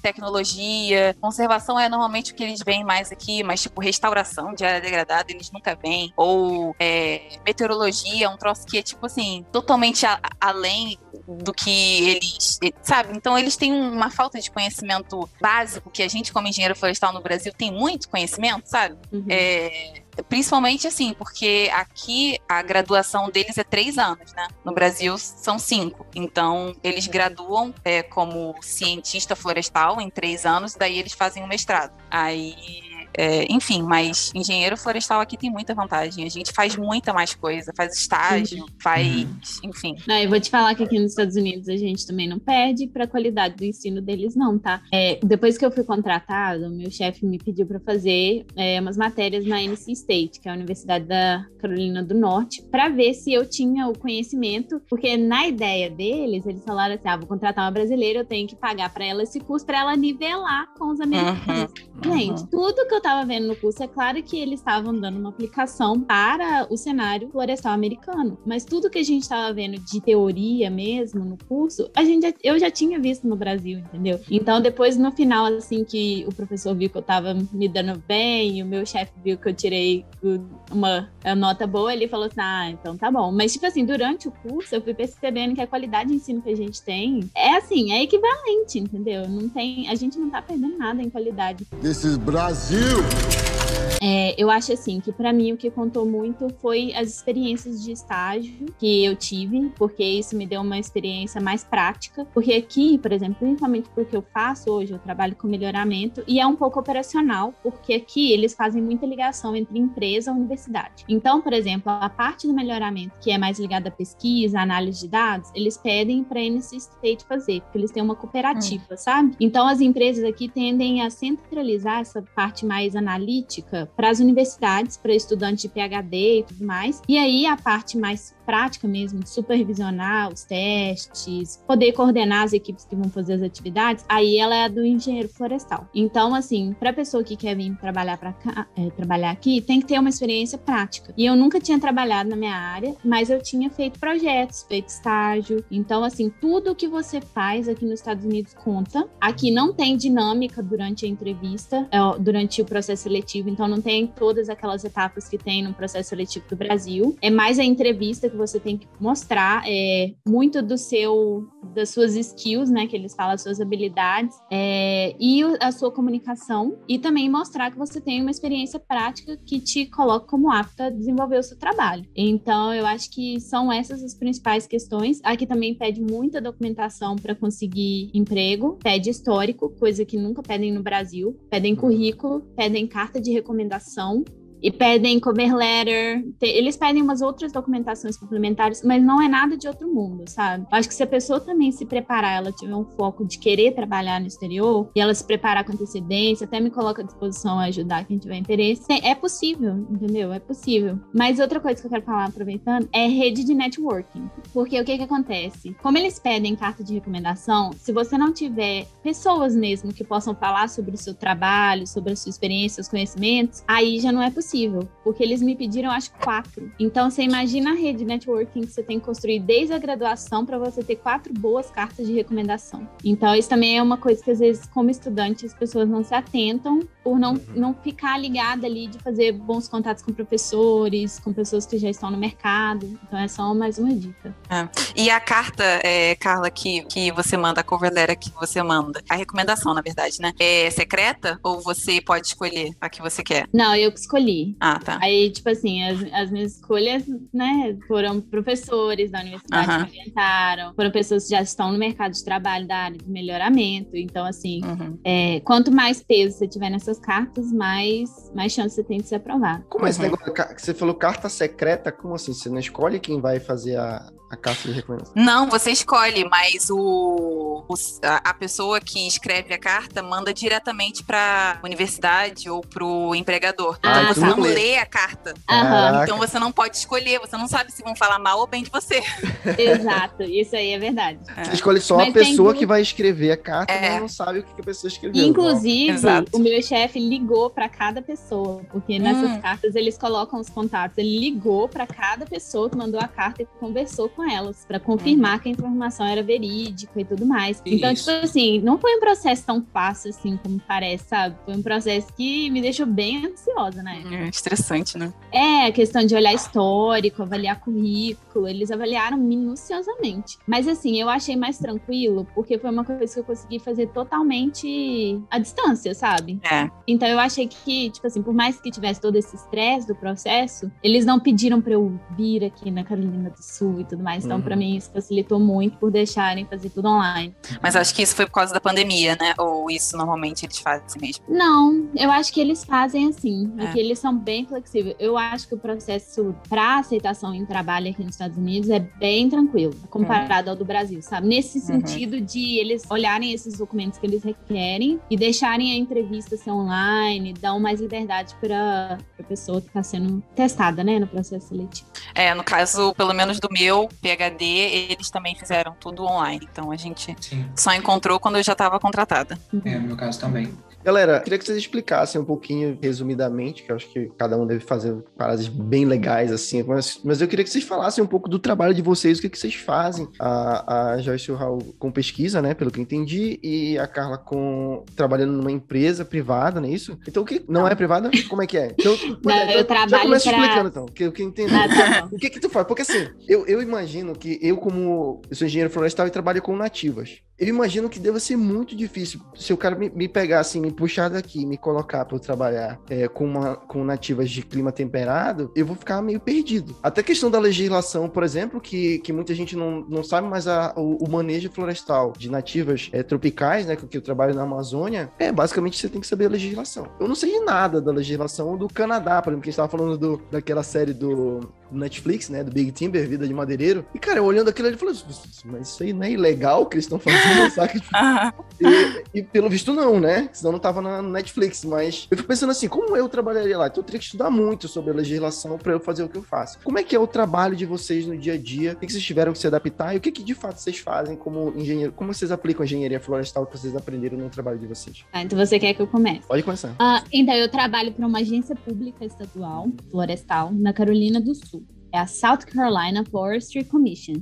tecnologia, conservação é normalmente o que eles veem mais aqui, mas tipo, restauração de área degradada eles nunca veem, ou meteorologia, um troço que é tipo assim, totalmente além do que eles, sabe? Então eles têm uma falta de conhecimento básico que a gente como engenheiro florestal no Brasil tem muito conhecimento, sabe? Uhum. Principalmente assim, porque aqui a graduação deles é 3 anos, né? No Brasil são 5. Então, eles graduam como cientista florestal em 3 anos, daí eles fazem um mestrado. Aí, enfim, mas engenheiro florestal aqui tem muita vantagem. A gente faz muita mais coisa, faz estágio, enfim. Não, eu vou te falar que aqui nos Estados Unidos a gente também não perde para a qualidade do ensino deles, não, tá? Depois que eu fui contratada, o meu chefe me pediu para fazer umas matérias na NC State, que é a Universidade da Carolina do Norte, para ver se eu tinha o conhecimento, porque na ideia deles, eles falaram assim, vou contratar uma brasileira, eu tenho que pagar para ela esse curso para ela nivelar com os americanos. Gente, tudo que eu tava vendo no curso, é claro que eles estavam dando uma aplicação para o cenário florestal americano, mas tudo que a gente estava vendo de teoria mesmo no curso, eu já tinha visto no Brasil, entendeu? Então depois no final, assim, que o professor viu que eu tava me dando bem, e o meu chefe viu que eu tirei uma nota boa, ele falou assim, então tá bom. Mas tipo assim, durante o curso eu fui percebendo que a qualidade de ensino que a gente tem é equivalente, entendeu? A gente não tá perdendo nada em qualidade. This is Brasil! Eu acho assim, que pra mim o que contou muito foi as experiências de estágio que eu tive, porque isso me deu uma experiência mais prática, porque aqui, por exemplo, principalmente porque eu faço hoje, eu trabalho com melhoramento e é um pouco operacional, porque aqui eles fazem muita ligação entre empresa e universidade. Então, por exemplo, a parte do melhoramento, que é mais ligada à pesquisa, análise de dados, eles pedem para a NC State fazer, porque eles têm uma cooperativa, sabe? Então, as empresas aqui tendem a centralizar essa parte mais analítica para as universidades, para estudantes de PhD e tudo mais. E aí a parte mais prática mesmo, de supervisionar os testes, poder coordenar as equipes que vão fazer as atividades, aí ela é a do engenheiro florestal. Então, assim, para a pessoa que quer vir trabalhar trabalhar aqui, tem que ter uma experiência prática. E eu nunca tinha trabalhado na minha área, mas eu tinha feito projetos, feito estágio. Então, assim, tudo que você faz aqui nos Estados Unidos conta. Aqui não tem dinâmica durante a entrevista, durante o processo seletivo, então não tem todas aquelas etapas que tem no processo seletivo do Brasil. É mais a entrevista que você tem que mostrar muito das suas skills, né, que eles falam, as suas habilidades, e a sua comunicação, e também mostrar que você tem uma experiência prática que te coloca como apta a desenvolver o seu trabalho. Então, eu acho que são essas as principais questões. Aqui também pede muita documentação para conseguir emprego, pede histórico, coisa que nunca pedem no Brasil, pedem currículo, pedem carta de recomendação. E pedem cover letter. Eles pedem umas outras documentações complementares, mas não é nada de outro mundo, sabe? Acho que se a pessoa também se preparar, ela tiver um foco de querer trabalhar no exterior, e ela se preparar com antecedência, até me coloca à disposição a ajudar quem tiver interesse, é possível, entendeu? É possível. Mas outra coisa que eu quero falar, aproveitando, é rede de networking. Porque o que acontece? Como eles pedem carta de recomendação, se você não tiver pessoas mesmo que possam falar sobre o seu trabalho, sobre a sua experiência, seus conhecimentos, aí já não é possível. Porque eles me pediram, acho, 4. Então, você imagina a rede de networking que você tem que construir desde a graduação para você ter 4 boas cartas de recomendação. Então, isso também é uma coisa que, às vezes, como estudante, as pessoas não se atentam por não ficar ligada ali de fazer bons contatos com professores, com pessoas que já estão no mercado. Então, é só mais uma dica. E a carta, Carla, que você manda, a cover letter que você manda, a recomendação, na verdade, né? É secreta ou você pode escolher a que você quer? Não, eu que escolhi. Ah, tá. Aí, tipo assim, as minhas escolhas, né, foram professores da universidade que me orientaram, foram pessoas que já estão no mercado de trabalho da área de melhoramento. Então, assim, quanto mais peso você tiver nessas cartas, mais chance você tem de ser aprovado. Como é esse negócio? Você falou carta secreta? Como assim? Você não escolhe quem vai fazer a carta de recomendação? Não, você escolhe, mas a pessoa que escreve a carta manda diretamente para a universidade ou para o empregador. Então você não lê a carta. Então você não pode escolher, você não sabe se vão falar mal ou bem de você. Exato, isso aí é verdade. Você escolhe só a pessoa que vai escrever a carta, mas não sabe o que a pessoa escreveu. Inclusive, o meu chefe ligou para cada pessoa, porque nessas cartas eles colocam os contatos. Ele ligou para cada pessoa que mandou a carta e conversou com elas, para confirmar que a informação era verídica e tudo mais. Então, tipo assim, não foi um processo tão fácil assim como parece, sabe? Foi um processo que me deixou bem ansiosa, né? Estressante, né? A questão de olhar histórico, avaliar currículo, eles avaliaram minuciosamente. Mas assim, eu achei mais tranquilo, porque foi uma coisa que eu consegui fazer totalmente à distância, sabe? Então eu achei que, tipo assim, por mais que tivesse todo esse estresse do processo, eles não pediram pra eu vir aqui na Carolina do Sul e tudo mais. Então, pra mim, isso facilitou muito por deixarem fazer tudo online. Mas acho que isso foi por causa da pandemia, né? Ou isso normalmente eles fazem mesmo? Não, eu acho que eles fazem assim. Aqui eles são bem flexíveis. Eu acho que o processo para aceitação em trabalho aqui nos Estados Unidos é bem tranquilo, comparado ao do Brasil, sabe? Nesse sentido de eles olharem esses documentos que eles requerem e deixarem a entrevista ser online, dão mais liberdade para a pessoa que está sendo testada, né, no processo seletivo. No caso, pelo menos do meu PhD, eles também fizeram tudo online. Então a gente só encontrou quando eu já estava contratada. No meu caso também. Galera, queria que vocês explicassem um pouquinho, resumidamente, que eu acho que cada um deve fazer paradas bem legais, assim, mas eu queria que vocês falassem um pouco do trabalho de vocês, o que vocês fazem. A Joyce e o Raul com pesquisa, né, pelo que eu entendi, e a Carla trabalhando numa empresa privada, não é isso? Então, o que não é privada? Como é que é? Então, eu trabalho já começa explicando, então, que eu entendo. Tá o que tu faz? Porque, assim, eu imagino que eu sou engenheiro florestal e trabalho com nativas. Eu imagino que deva ser muito difícil se o cara me pegar assim, me puxar daqui, me colocar para eu trabalhar com nativas de clima temperado, eu vou ficar meio perdido. Até a questão da legislação, por exemplo, que muita gente não sabe, mas o manejo florestal de nativas tropicais, né, que eu trabalho na Amazônia, basicamente você tem que saber a legislação. Eu não sei de nada da legislação do Canadá, por exemplo, que a gente estava falando daquela série do Netflix, né, do Big Timber, Vida de Madeireiro. E, cara, eu olhando aquilo, ele falou, mas isso aí não é ilegal o que eles estão fazendo, saca? E pelo visto não, né? Senão não tava na Netflix, mas eu fico pensando assim, como eu trabalharia lá? Então eu teria que estudar muito sobre a legislação para eu fazer o que eu faço. Como é que é o trabalho de vocês no dia a dia? O que vocês tiveram que se adaptar? E o que de fato vocês fazem como engenheiro? Como vocês aplicam a engenharia florestal que vocês aprenderam no trabalho de vocês? Então você quer que eu comece? Pode começar. Então eu trabalho para uma agência pública estadual, florestal, na Carolina do Sul. É a South Carolina Forestry Commission.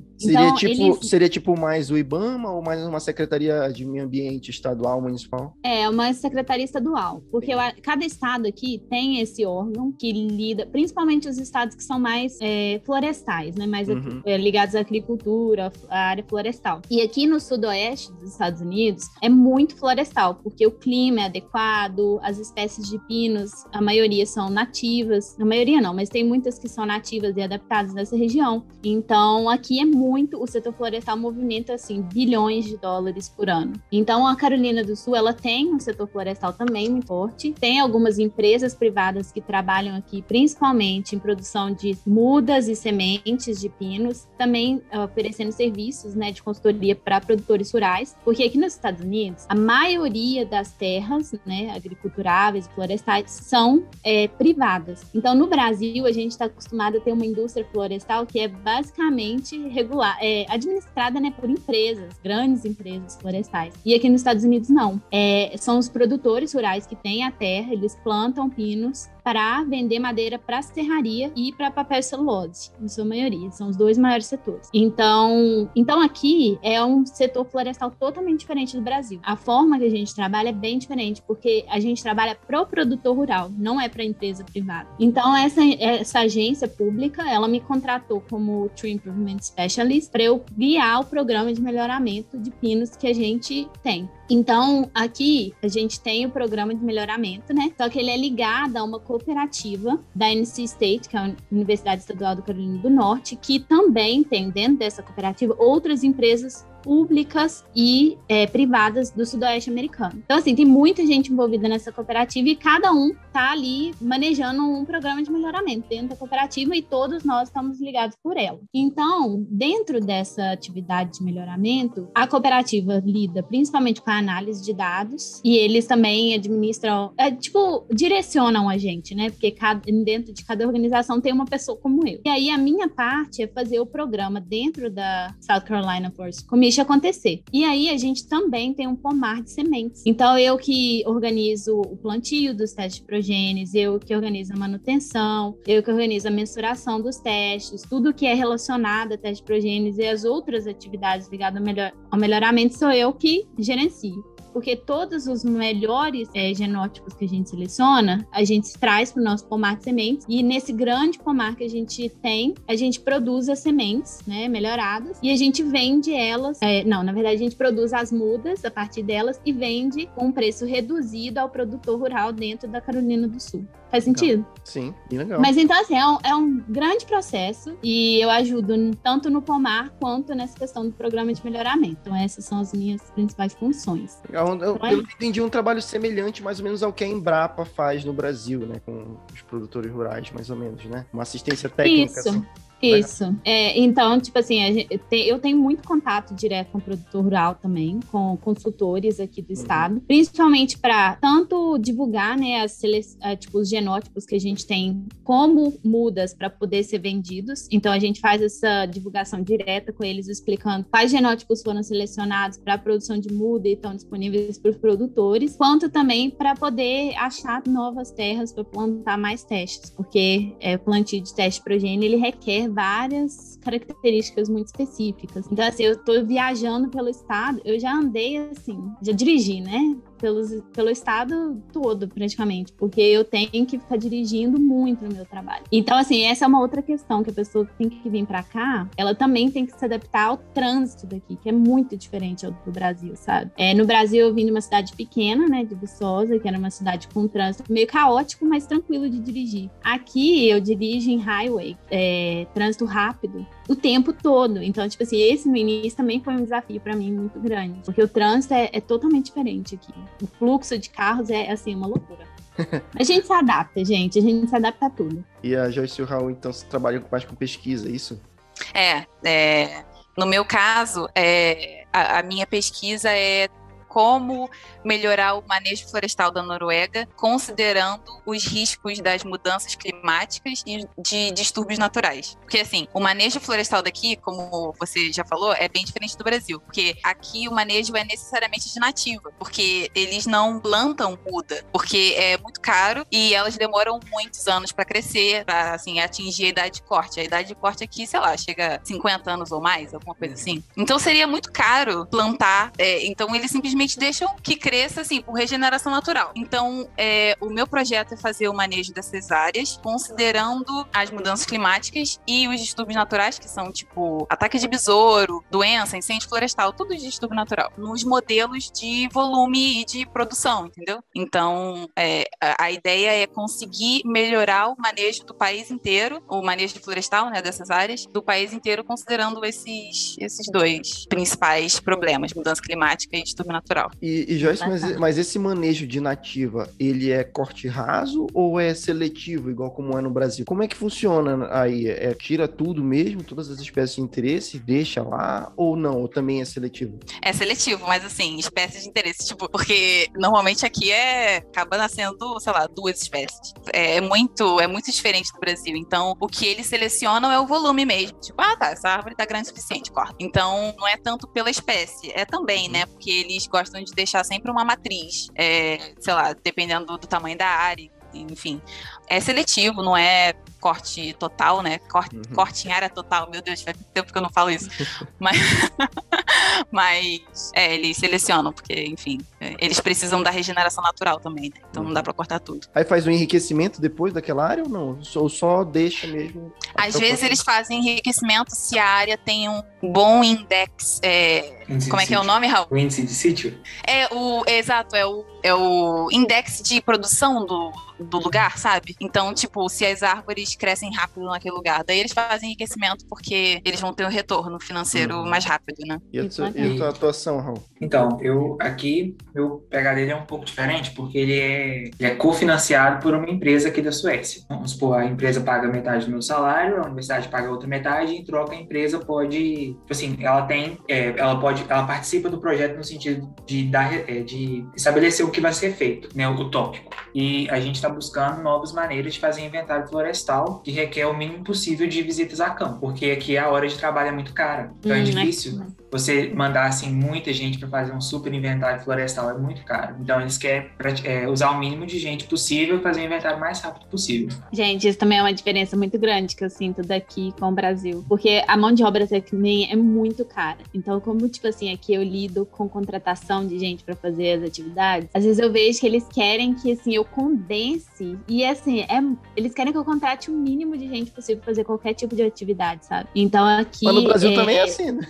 Seria tipo mais o IBAMA ou mais uma secretaria de meio ambiente estadual, municipal? É uma secretaria estadual, porque cada estado aqui tem esse órgão que lida, principalmente os estados que são mais florestais, né, mais ligados à agricultura, à área florestal. E aqui no sudoeste dos Estados Unidos é muito florestal, porque o clima é adequado, as espécies de pinos, a maioria são nativas, a maioria não, mas tem muitas que são nativas e adaptadas adaptados nessa região. Então, aqui é muito, o setor florestal movimenta, assim, bilhões de dólares por ano. Então, a Carolina do Sul, ela tem um setor florestal também muito forte, tem algumas empresas privadas que trabalham aqui, principalmente em produção de mudas e sementes de pinos, também oferecendo serviços, né, de consultoria para produtores rurais, porque aqui nos Estados Unidos, a maioria das terras, né, agriculturáveis e florestais são privadas. Então, no Brasil, a gente está acostumado a ter uma indústria florestal que é basicamente regular, administrada, né, por empresas, grandes empresas florestais. E aqui nos Estados Unidos, não. São os produtores rurais que têm a terra, eles plantam pinos para vender madeira para serraria e para papel e celulose, em sua maioria. São os dois maiores setores. Então aqui é um setor florestal totalmente diferente do Brasil. A forma que a gente trabalha é bem diferente, porque a gente trabalha pro produtor rural, não é para empresa privada. Então, essa agência pública, ela me contratou como Tree Improvement Specialist para eu guiar o programa de melhoramento de pinos que a gente tem. Então, aqui a gente tem o programa de melhoramento, né? Só que ele é ligado a uma cooperativa da NC State, que é a Universidade Estadual da Carolina do Norte, que também tem dentro dessa cooperativa outras empresas públicas e privadas do Sudoeste americano. Então, assim, tem muita gente envolvida nessa cooperativa e cada um tá ali manejando um programa de melhoramento dentro da cooperativa e todos nós estamos ligados por ela. Então, dentro dessa atividade de melhoramento, a cooperativa lida principalmente com a análise de dados e eles também administram, direcionam a gente, né? Porque dentro de cada organização tem uma pessoa como eu. E aí, a minha parte é fazer o programa dentro da South Carolina Forest Commission acontecer. E aí a gente também tem um pomar de sementes. Então eu que organizo o plantio dos testes de progênies, eu que organizo a manutenção, eu que organizo a mensuração dos testes, tudo que é relacionado a teste de progênies e as outras atividades ligadas ao melhoramento sou eu que gerencio. Porque todos os melhores genótipos que a gente seleciona, a gente traz para o nosso pomar de sementes, e nesse grande pomar que a gente tem, a gente produz as sementes, né, melhoradas, e a gente vende elas, na verdade a gente produz as mudas a partir delas e vende com um preço reduzido ao produtor rural dentro da Carolina do Sul. Faz sentido? Legal. Sim, bem legal. Mas então, assim, é um grande processo e eu ajudo tanto no pomar quanto nessa questão do programa de melhoramento. Então, essas são as minhas principais funções. Eu entendi um trabalho semelhante, mais ou menos, ao que a Embrapa faz no Brasil, né? Com os produtores rurais, mais ou menos, né? Uma assistência técnica. Isso. Assim. Isso. Então, tipo assim, eu tenho muito contato direto com o produtor rural também, com consultores aqui do estado, principalmente para tanto divulgar, né, os genótipos que a gente tem como mudas para poder ser vendidos. Então, a gente faz essa divulgação direta com eles, explicando quais genótipos foram selecionados para a produção de muda e estão disponíveis para os produtores, quanto também para poder achar novas terras para plantar mais testes, porque o plantio de teste de progênio, ele requer várias características muito específicas. Então, assim, eu tô viajando pelo estado, eu já andei, assim, já dirigi, né? Pelo estado todo, praticamente, porque eu tenho que ficar dirigindo muito no meu trabalho. Então, assim, essa é uma outra questão, que a pessoa que tem que vir para cá, ela também tem que se adaptar ao trânsito daqui, que é muito diferente do Brasil, sabe? No Brasil, eu vim de uma cidade pequena, né, de Viçosa, que era uma cidade com trânsito meio caótico, mas tranquilo de dirigir. Aqui, eu dirijo em highway, trânsito rápido, o tempo todo. Então, tipo assim, esse no início também foi um desafio para mim muito grande, porque o trânsito é totalmente diferente aqui. O fluxo de carros é, assim, uma loucura. A gente se adapta, gente. A gente se adapta a tudo. E a Joyce e o Raul, então, você trabalha mais com pesquisa, é isso? No meu caso, a minha pesquisa é como melhorar o manejo florestal da Noruega, considerando os riscos das mudanças climáticas e de distúrbios naturais. Porque, assim, o manejo florestal daqui, como você já falou, é bem diferente do Brasil. Porque aqui o manejo é necessariamente de nativa, porque eles não plantam muda, porque é muito caro e elas demoram muitos anos para crescer, para, assim, atingir a idade de corte. A idade de corte aqui, sei lá, chega a 50 anos ou mais, alguma coisa assim. Então seria muito caro plantar, então eles simplesmente simplesmente deixam que cresça, assim, por regeneração natural. Então, o meu projeto é fazer o manejo dessas áreas, considerando as mudanças climáticas e os distúrbios naturais, que são, tipo, ataque de besouro, doença, incêndio florestal, tudo de distúrbio natural, nos modelos de volume e de produção, entendeu? Então, a ideia é conseguir melhorar o manejo do país inteiro, o manejo florestal, né, dessas áreas, do país inteiro, considerando esses dois principais problemas, mudança climática e distúrbio natural. E Joyce, mas esse manejo de nativa, ele é corte raso ou é seletivo, igual como é no Brasil? Como é que funciona aí? Tira tudo mesmo, todas as espécies de interesse, deixa lá, ou não? Ou também é seletivo? É seletivo, mas assim, espécies de interesse, tipo, porque normalmente aqui acaba nascendo, sei lá, 2 espécies. É muito diferente do Brasil. Então, o que eles selecionam é o volume mesmo. Tipo, tá, essa árvore tá grande o suficiente, corta. Então, não é tanto pela espécie, é também, né? Porque eles gostam de deixar sempre uma matriz, sei lá, dependendo do tamanho da área, enfim. É seletivo, não é corte total, né? Corte em área total, meu Deus, faz tempo que eu não falo isso. Mas eles selecionam, porque, enfim, eles precisam da regeneração natural também, né? Então não dá pra cortar tudo. Aí faz um enriquecimento depois daquela área ou não? Ou só deixa mesmo? Às vezes eles fazem enriquecimento se a área tem um bom index. Como é que é o nome, Raul? O índice de sítio? Exato, é o index de produção do lugar, sabe? Então, tipo, se as árvores crescem rápido naquele lugar, daí eles fazem enriquecimento porque eles vão ter um retorno financeiro mais rápido, né? E a tua atuação, Raul? Então, meu PhD dele é um pouco diferente, porque ele é cofinanciado por uma empresa aqui da Suécia. Vamos supor, a empresa paga metade do meu salário, a universidade paga a outra metade, e em troca a empresa pode, tipo assim, ela participa do projeto no sentido de estabelecer o que vai ser feito, né, o tópico. E a gente está buscando novas maneiras de fazer inventário florestal que requer o mínimo possível de visitas a campo, porque aqui a hora de trabalho é muito cara. Então é difícil você mandar assim muita gente para fazer um super inventário florestal, é muito caro. Então eles querem usar o mínimo de gente possível e fazer o inventário mais rápido possível. Gente, isso também é uma diferença muito grande que eu sinto daqui com o Brasil, porque a mão de obra também é muito cara. Então, como, tipo assim, aqui eu lido com contratação de gente para fazer as atividades, às vezes eu vejo que eles querem que, assim, eu condense e, assim, eles querem que eu contrate o mínimo de gente possível para fazer qualquer tipo de atividade, sabe? Então, aqui... Mas no Brasil também é assim, né?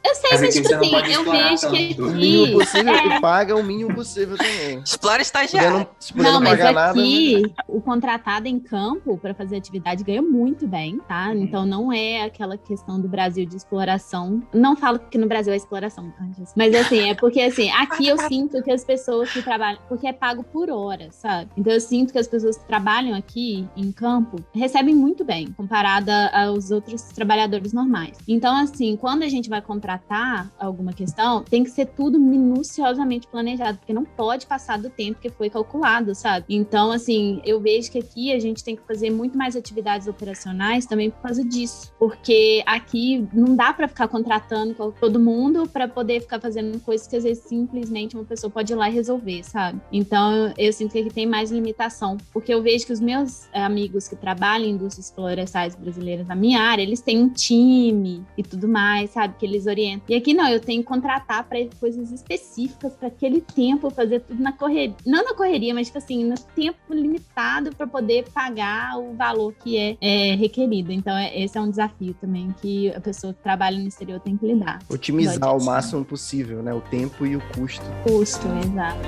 Eu sei, mas tipo assim, eu vejo que aqui... O mínimo possível e paga o mínimo possível também. Explora estagiário. Não, mas aqui o contratado em campo para fazer atividade ganha muito bem, tá? Então não é aquela questão do Brasil de exploração. Não falo que no Brasil é exploração, mas assim, é porque assim, aqui eu sinto que as pessoas que trabalham, porque é pago por hora, sabe? Então eu sinto que as pessoas que trabalham aqui em campo recebem muito bem, comparada aos outros trabalhadores normais. Então assim, quando a gente vai contratar alguma questão, tem que ser tudo minuciosamente planejado, porque não pode passar do tempo que foi calculado, sabe? Então, assim, eu vejo que aqui a gente tem que fazer muito mais atividades operacionais também por causa disso, porque aqui não dá pra ficar contratando todo mundo pra poder ficar fazendo coisas que às vezes simplesmente uma pessoa pode ir lá e resolver, sabe? Então, eu sinto que aqui tem mais limitação, porque eu vejo que os meus amigos que trabalham em indústrias florestais brasileiras na minha área, eles têm um time e tudo mais, sabe? Que eles orientam. E aqui não, eu tenho que contratar pra coisas específicas, pra aquele tempo, fazer tudo na correria. Não na correria, mas, tipo assim, no tempo limitado pra poder pagar o valor que é requerido. Então, esse é um desafio também que a pessoa que trabalha no exterior tem que lidar. Otimizar o máximo possível, né? O tempo e o custo. Custo, exato.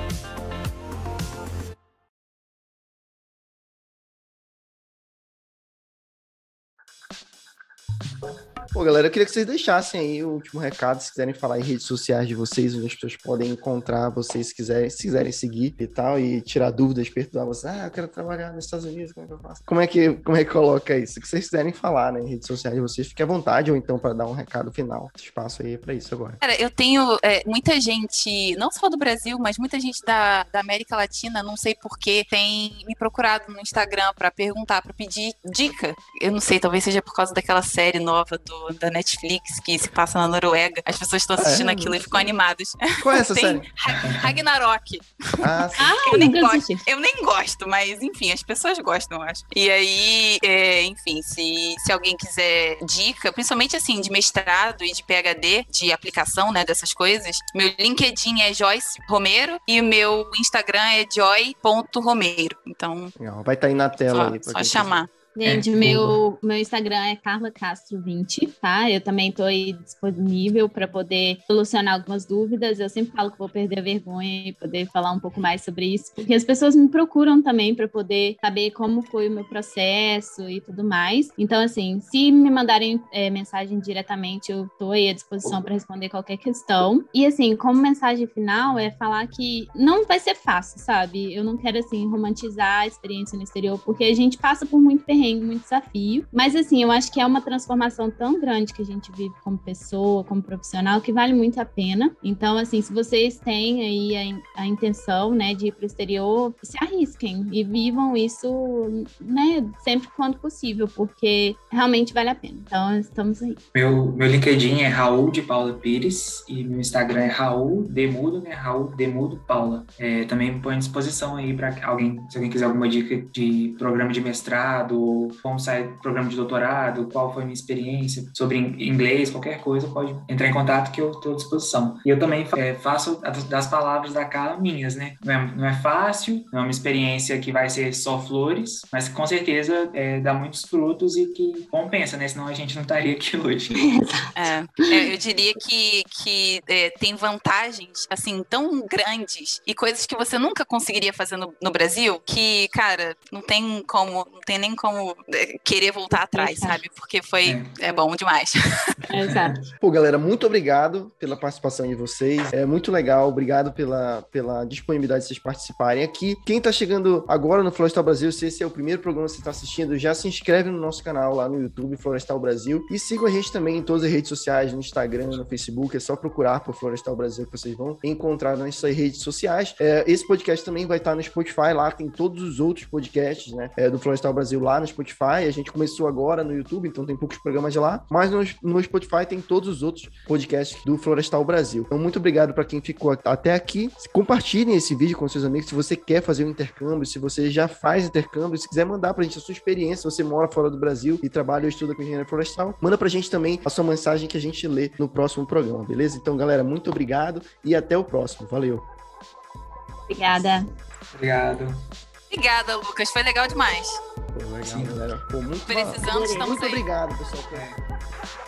Pô, galera, eu queria que vocês deixassem aí o último recado, se quiserem falar em redes sociais de vocês, onde as pessoas podem encontrar vocês, se quiserem seguir e tal, e tirar dúvidas, perturbar vocês. Eu quero trabalhar nos Estados Unidos, como é que eu faço? Como é que coloca isso? O que vocês quiserem falar, né, em redes sociais de vocês, fiquem à vontade, ou então para dar um recado final. Esse espaço aí é pra isso agora. Cara, eu tenho muita gente, não só do Brasil, mas muita gente da América Latina, não sei porquê, tem me procurado no Instagram pra perguntar, pra pedir dica. Eu não sei, talvez seja por causa daquela série nova do da Netflix que se passa na Noruega. As pessoas estão assistindo aquilo e ficam animadas. Qual é essa série? Ragnarok. Sim. Eu nem gosto, mas enfim, as pessoas gostam, eu acho. E aí, enfim, se alguém quiser dica, principalmente assim, de mestrado e de PhD, de aplicação, né, dessas coisas, meu LinkedIn é Joyce Romero e o meu Instagram é joy.romeiro. Então, vai estar aí na tela. Só chamar. Gente, meu Instagram é carlacastro20, tá? Eu também estou aí disponível para poder solucionar algumas dúvidas. Eu sempre falo que vou perder a vergonha e poder falar um pouco mais sobre isso, porque as pessoas me procuram também para poder saber como foi o meu processo e tudo mais. Então, assim, se me mandarem mensagem diretamente, eu estou aí à disposição para responder qualquer questão. E, assim, como mensagem final, é falar que não vai ser fácil, sabe? Eu não quero, assim, romantizar a experiência no exterior, porque a gente passa por muito perrengue, muito desafio, mas assim, eu acho que é uma transformação tão grande que a gente vive como pessoa, como profissional, que vale muito a pena. Então, assim, se vocês têm aí a intenção, né, de ir para o exterior, se arrisquem e vivam isso, né, sempre quando possível, porque realmente vale a pena. Então, estamos aí. Meu LinkedIn é Raul de Paula Pires e meu Instagram é Raul Demudo, né, Raul Demudo Paula. Também me põe à disposição aí para alguém, se alguém quiser alguma dica de programa de mestrado, como sai do programa de doutorado, qual foi a minha experiência sobre inglês, qualquer coisa, pode entrar em contato que eu estou à disposição. E eu também faço das palavras da Carla minhas, né? Não é fácil, não é uma experiência que vai ser só flores, mas que com certeza dá muitos frutos e que compensa, né? Senão a gente não estaria aqui hoje. Eu diria que tem vantagens, assim, tão grandes e coisas que você nunca conseguiria fazer no Brasil, que, cara, não tem nem como querer voltar atrás, sabe? Porque é bom demais. Exato. Pô, galera, muito obrigado pela participação de vocês. É muito legal. Obrigado pela disponibilidade de vocês participarem aqui. Quem tá chegando agora no Florestal Brasil, se esse é o primeiro programa que você tá assistindo, já se inscreve no nosso canal lá no YouTube, Florestal Brasil. E sigam a gente também em todas as redes sociais, no Instagram, no Facebook. É só procurar por Florestal Brasil que vocês vão encontrar nas suas redes sociais. Esse podcast também vai estar no Spotify. Lá tem todos os outros podcasts, né, do Florestal Brasil lá no Spotify. A gente começou agora no YouTube, então tem poucos programas de lá, mas no Spotify tem todos os outros podcasts do Florestal Brasil. Então, muito obrigado para quem ficou até aqui. Compartilhem esse vídeo com seus amigos se você quer fazer um intercâmbio, se você já faz intercâmbio, se quiser mandar pra gente a sua experiência, se você mora fora do Brasil e trabalha ou estuda com engenharia florestal, manda pra gente também a sua mensagem que a gente lê no próximo programa, beleza? Então, galera, muito obrigado e até o próximo. Valeu! Obrigada. Obrigada, Lucas. Foi legal demais. Pô, legal, galera. Pô, muito Precisando, estamos muito aí. Obrigado, pessoal.